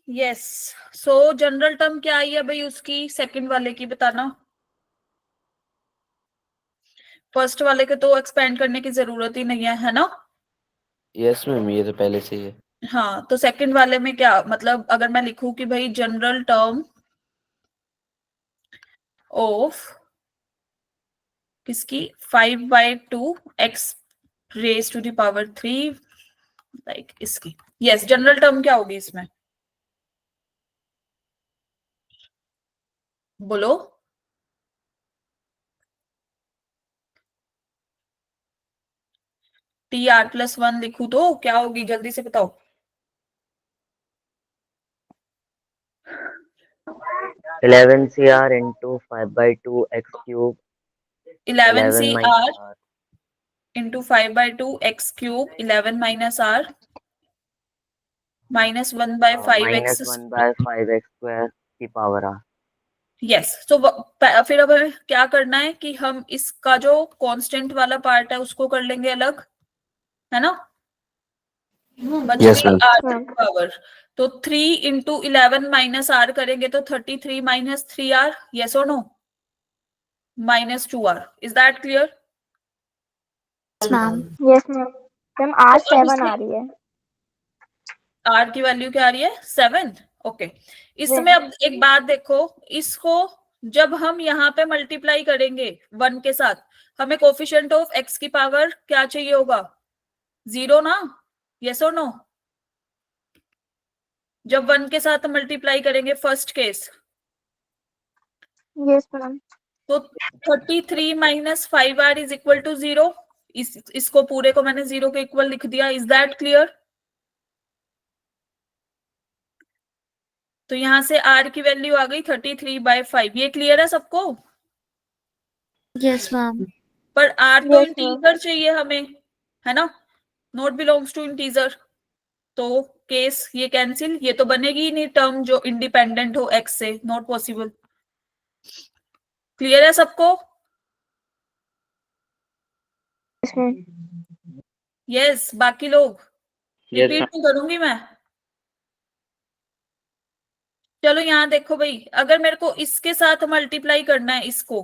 Yes, so general term क्या आई है भाई उसकी, सेकंड वाले की बताना। फर्स्ट वाले के तो एक्सपेंड करने की जरूरत ही नहीं है ना? यस मैम, ये तो पहले से ही है। हाँ, तो सेकंड वाले में क्या मतलब, अगर मैं लिखूं कि भाई जनरल टर्म ऑफ किसकी 5/2 x raise to the power 3, like इसकी। यस, जनरल टर्म क्या होगी इसमें, बोलो। TR+1 लिखूं तो क्या होगी, जल्दी से बताओ। 11CR into 5/2 x cube 11 11CR minus r into 5/2 x cube 11 minus r minus 1/5 x। minus 1/5 x square की पावर r। यस, तो फिर अब हमें क्या करना है कि हम इसका जो कांस्टेंट वाला पार्ट है उसको कर लेंगे अलग, है ना? बच Yes, गई ma'am. r की पावर, तो 3 इंटू 11 माइनस r करेंगे तो 33 माइनस 3r, यस और no, minus 2r। Is that clear? Yes, ma'am. Yes ma'am. Ma'am R 7 आ रही है। r की वैल्यू क्या आ रही है, 7। ओके, इसमें अब एक बात देखो, इसको जब हम यहाँ पे मल्टीप्लाई करेंगे 1 के साथ, हमें कोफिशिएंट ऑफ x की पावर क्या चाहिए होगा, 0 ना? यस और नो? जब 1 के साथ मल्टीप्लाई करेंगे फर्स्ट केस, यस मैम। तो 33 minus 5r is equal to 0। इसको पूरे को मैंने 0 के इक्वल लिख दिया। Is that clear? तो यहां से r की वैल्यू आ गई 33/5। ये क्लियर है सबको? Yes, ma'am. पर r तो Yes, इंटीजर चाहिए हमें, है ना? नॉट बिलोंग्स टू इंटीजर, तो केस ये कैंसिल, ये तो बनेगी ही नहीं टर्म जो इंडिपेंडेंट हो x से, नॉट पॉसिबल। क्लियर है सबको? Yes ma'am. यस, बाकी लोग रिपीट नहीं करूंगी मैं। चलो यहाँ देखो भाई, अगर मेरे को इसके साथ मल्टीप्लाई करना है इसको,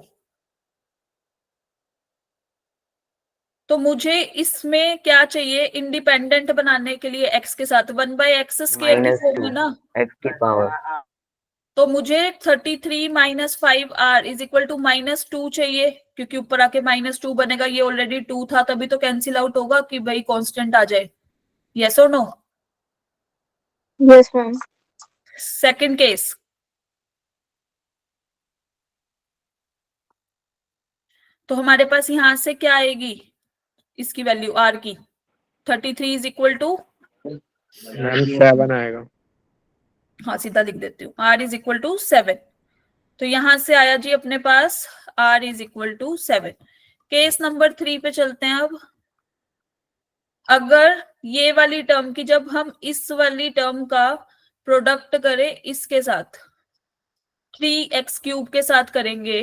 तो मुझे इसमें क्या चाहिए इंडिपेंडेंट बनाने के लिए, x के साथ 1/x² की minus फॉर्म 2 है ना? x की पावर। तो मुझे 33 minus 5r is equal to -2 चाहिए, क्योंकि ऊपर आके -2 बनेगा, ये ऑलरेडी 2 था, तभी तो कैंसिल आउट होगा कि भाई कांस्टेंट आ जाए। यस और no? Yes ma'am. Second case, तो हमारे पास यहां से क्या आएगी इसकी वैल्यू r की, 33 इज इक्वल टू मैम 7 आएगा। हाँ सीधा लिख देती हूँ, r इज इक्वल टू 7। तो यहां से आया जी अपने पास r is equal to 7। Case number 3 पे चलते हैं अब। अगर ये वाली टर्म की जब हम इस वाली टर्म का प्रोडक्ट करें इसके साथ 3x क्यूब के साथ करेंगे,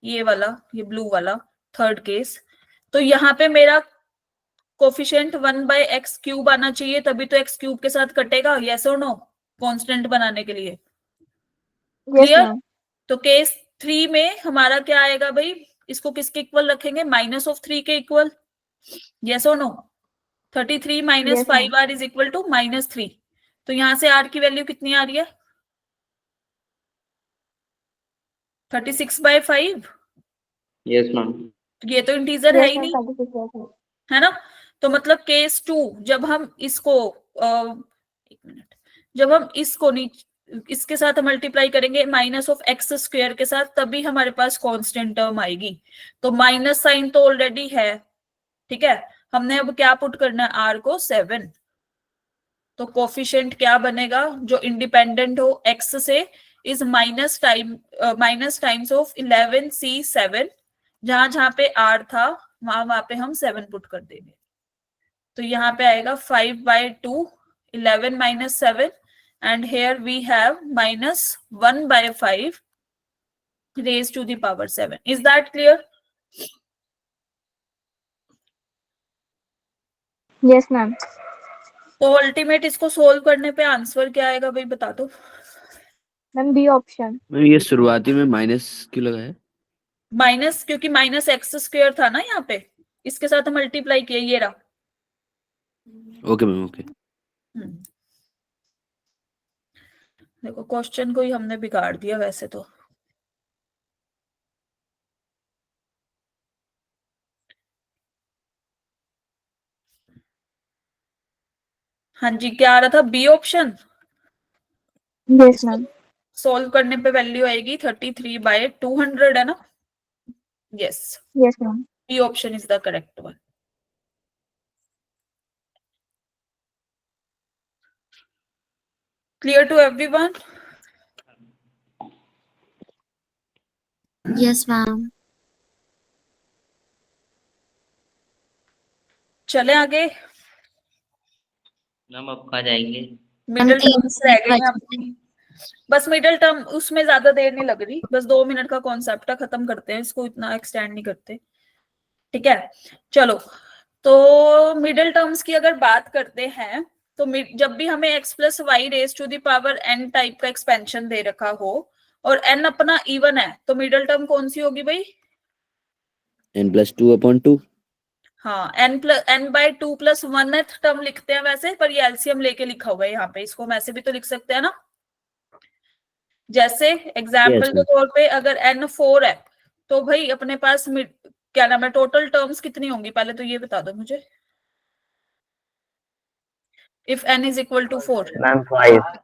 ये वाला, ये ब्लू वाला थर्ड केस, तो यहाँ पे मेरा कोफिशिएंट 1/x क्यूब आना चाहिए, तभी तो x क्यूब के साथ कटेगा, यस और नो, कांस्टेंट बनाने के लिए। Yes clear? मैम। तो केस 3 में हमारा क्या आएगा भाई, इसको किसके इक्वल रखेंगे, -3 के इक्वल, यस और no. 33 minus Yes, ma'am. 5r is equal to -3। तो यहां से r की वैल्यू कितनी आ रही है, 36/5। Yes ma'am. ये तो इंटीजर है Yes, ही ma'am. नहीं, 36 है ना। तो मतलब केस 2 जब हम इसको एक मिनट, जब हम इसको इसके साथ मल्टीप्लाई करेंगे -(x²) के साथ, तभी हमारे पास कांस्टेंट टर्म आएगी। तो माइनस साइन तो ऑलरेडी है, ठीक है। हमने अब क्या पुट करना है, r को 7। तो कोफिशिएंट क्या बनेगा जो इंडिपेंडेंट हो x से, is minus times of 11c7। जहां जहां पे r था वहां पे हम 7 पुट कर देंगे। तो यहाँ पे आएगा 5/2, 11 minus 7, and here we have -1/5 raised to the power 7. Is that clear? Yes, ma'am. तो अल्टीमेट इसको सोल्व करने पे आंसर क्या आएगा भाई, बता दो। Ma'am, B option. मैम ये शुरुआती में माइनस क्यों लगा है? माइनस, क्योंकि -(x²) था ना यहाँ पे, इसके साथ मल्टीप्लाई किया, ये रहा। Okay ma'am, okay. देखो क्वेश्चन को ही हमने बिगाड़ दिया वैसे तो। हाँ जी, क्या आ रहा था, B option. Yes, ma'am. Solve करने पे वैल्यू आएगी 33/200, है ना। Yes, Yes, ma'am. B option is the correct one. Clear to everyone? Yes, ma'am. चले आगे। मैम अब कहाँ जाएंगे? मिडिल तीन टर्म्स रह गए हैं बचे अपनी। बस मिडिल टर्म, उसमें ज्यादा देर नहीं लग रही, बस 2 मिनट का कॉन्सेप्ट है, खत्म करते हैं इसको, इतना एक्सटेंड नहीं करते, ठीक है। चलो, तो मिडिल टर्म्स की अगर बात करते हैं, तो जब भी हमें x + y raise to the power n type का एक्सपेंशन दे रखा हो और n अपना इवन है, तो मिडिल टर्म कौन सी होगी भाई, n+2/2। हाँ, n/2 + 1th टर्म लिखते हैं वैसे, पर ये एलसीएम लेके लिखा हुआ है यहाँ पे, इसको हम ऐसे भी तो लिख सकते हैं ना। जैसे एग्जाम्पल Yes, के तौर पे अगर n4 है, तो भाई अपने पास क्या नाम है, टोटल टर्म्स कितनी होंगी, पहले तो ये बता दो मुझे। If n is equal to 4, ma'am 5।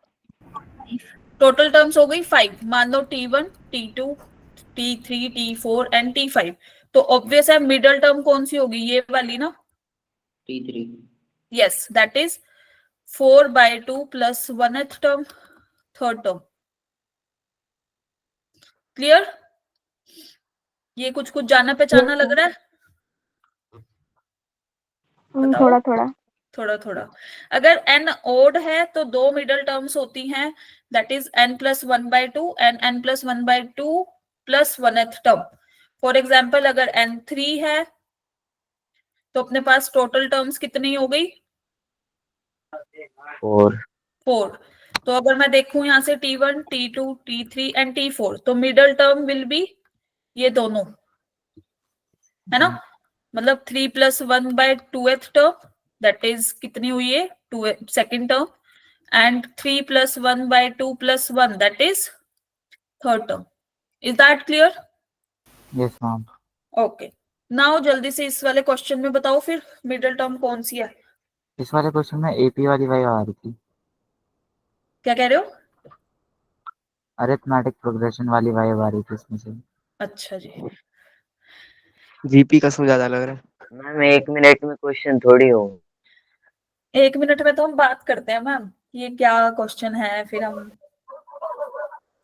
Total terms हो गई 5। मान लो T1, T2, T3, T4 and T5। तो ऑब्वियस है मिडिल टर्म कौन सी होगी, ये वाली ना। T3। Yes, that is 4/2 + 1th term, third term. Clear? ये कुछ कुछ जाना पहचाना लग रहा है, बताओ। थोड़ा थोड़ा। थोड़ा थोड़ा। अगर n ओड है तो 2 मिडिल टर्म्स होती हैं, that is n + 1/2 and n + 1/2 + 1th term. For example अगर n3 है तो अपने पास टोटल टर्म्स कितनी हो गई, 4। तो अगर मैं देखूं यहाँ से T1, T2, T3 and T4, तो मिडिल टर्म विल बी ये दोनों, है ना। मतलब 3 + 1/2th टर्म, दैट इज कितनी हुई है, 2 second term, and 3 + 1/2 + 1, that is third term. Is that clear? Yes ma'am. Okay, now जल्दी से इस वाले क्वेश्चन में बताओ फिर मिडिल टर्म कौन सी है। इस वाले क्वेश्चन में एपी वाली वाई आ रही थी, क्या कह रहे हो? अरिथमेटिक प्रोग्रेशन वाली वाई आ रही थी इसमें से। अच्छा जी, जीपी का ज्यादा लग रहा है। मैम 1 मिनट में क्वेश्चन थोड़ी हो। 1 मिनट में तो हम बात करते हैं मैम, ये क्या क्वेश्चन है, फिर हम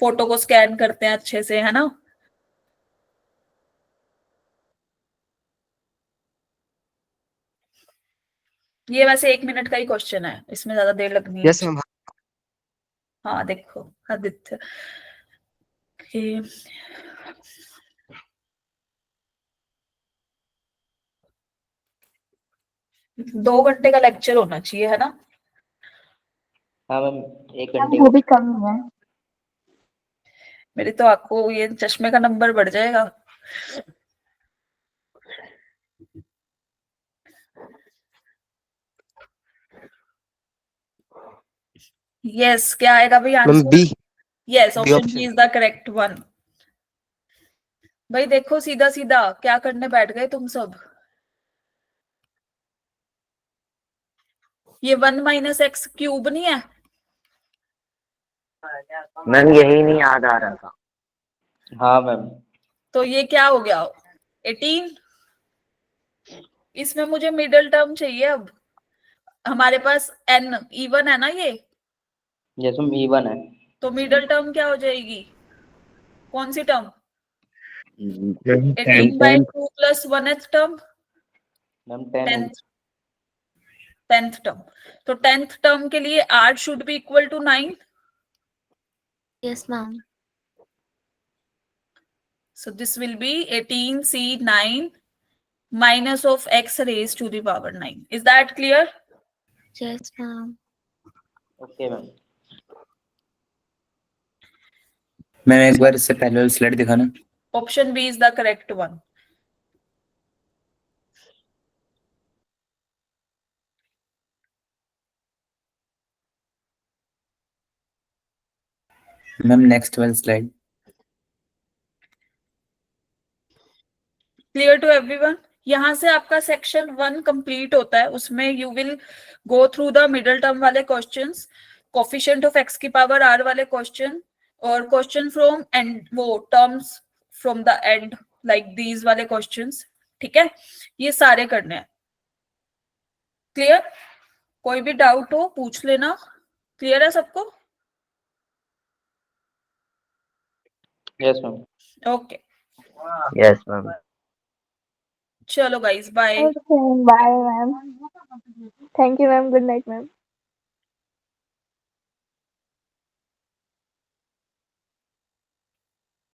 फोटो को स्कैन करते हैं अच्छे से, है ना। ये वैसे 1 मिनट का ही क्वेश्चन है, इसमें ज्यादा देर लगनी है। Yes ma'am. हाँ देखो आदित्य कि दो घंटे का लेक्चर होना चाहिए, है ना। हाँ मैम, 1 मैम घंटे वो का। भी कम है। मेरी तो आपको ये चश्मे का नंबर बढ़ जाएगा। यस, क्या आएगा भाई ma'am answer? B. Yes, B option option. B is the correct one. भाई देखो सीधा सीधा क्या करने बैठ गए तुम सब। ये 1 - x³ नहीं है? मैम यही नहीं याद आ रहा था। हाँ मैम। तो ये क्या हो गया, 18। इसमें मुझे मिडिल टर्म चाहिए अब। हमारे पास n इवन है ना ये, यस मैम, E1 है। तो मिडिल टर्म क्या हो जाएगी, कौन सी टर्म? 10 18/2 + 1th टर्म, मैम 10 है। 10th term. तो 10th टर्म के लिए r should be equal to 9। Yes, ma'am. So this will be 18C9 minus of x raised to the power 9. Is that clear? Yes, ma'am. Okay ma'am. Ma'am एक बार इससे पहले वाली slide दिखाना। Option B is the correct one. Ma'am next वाली slide. Clear to everyone? यहाँ से आपका section 1 complete होता है, उसमें you will go through the middle term वाले क्वेश्चंस, कोफिशिएंट ऑफ x की पावर r वाले क्वेश्चन, और क्वेश्चन फ्रॉम एंड वो terms from the and like these वाले क्वेश्चंस। ठीक है, ये सारे करने हैं। क्लियर? कोई भी डाउट हो पूछ लेना। क्लियर है सबको? Yes ma'am. Okay, yes ma'am. चलो guys bye. Okay, bye, ma'am. Thank you, ma'am. Good night, ma'am.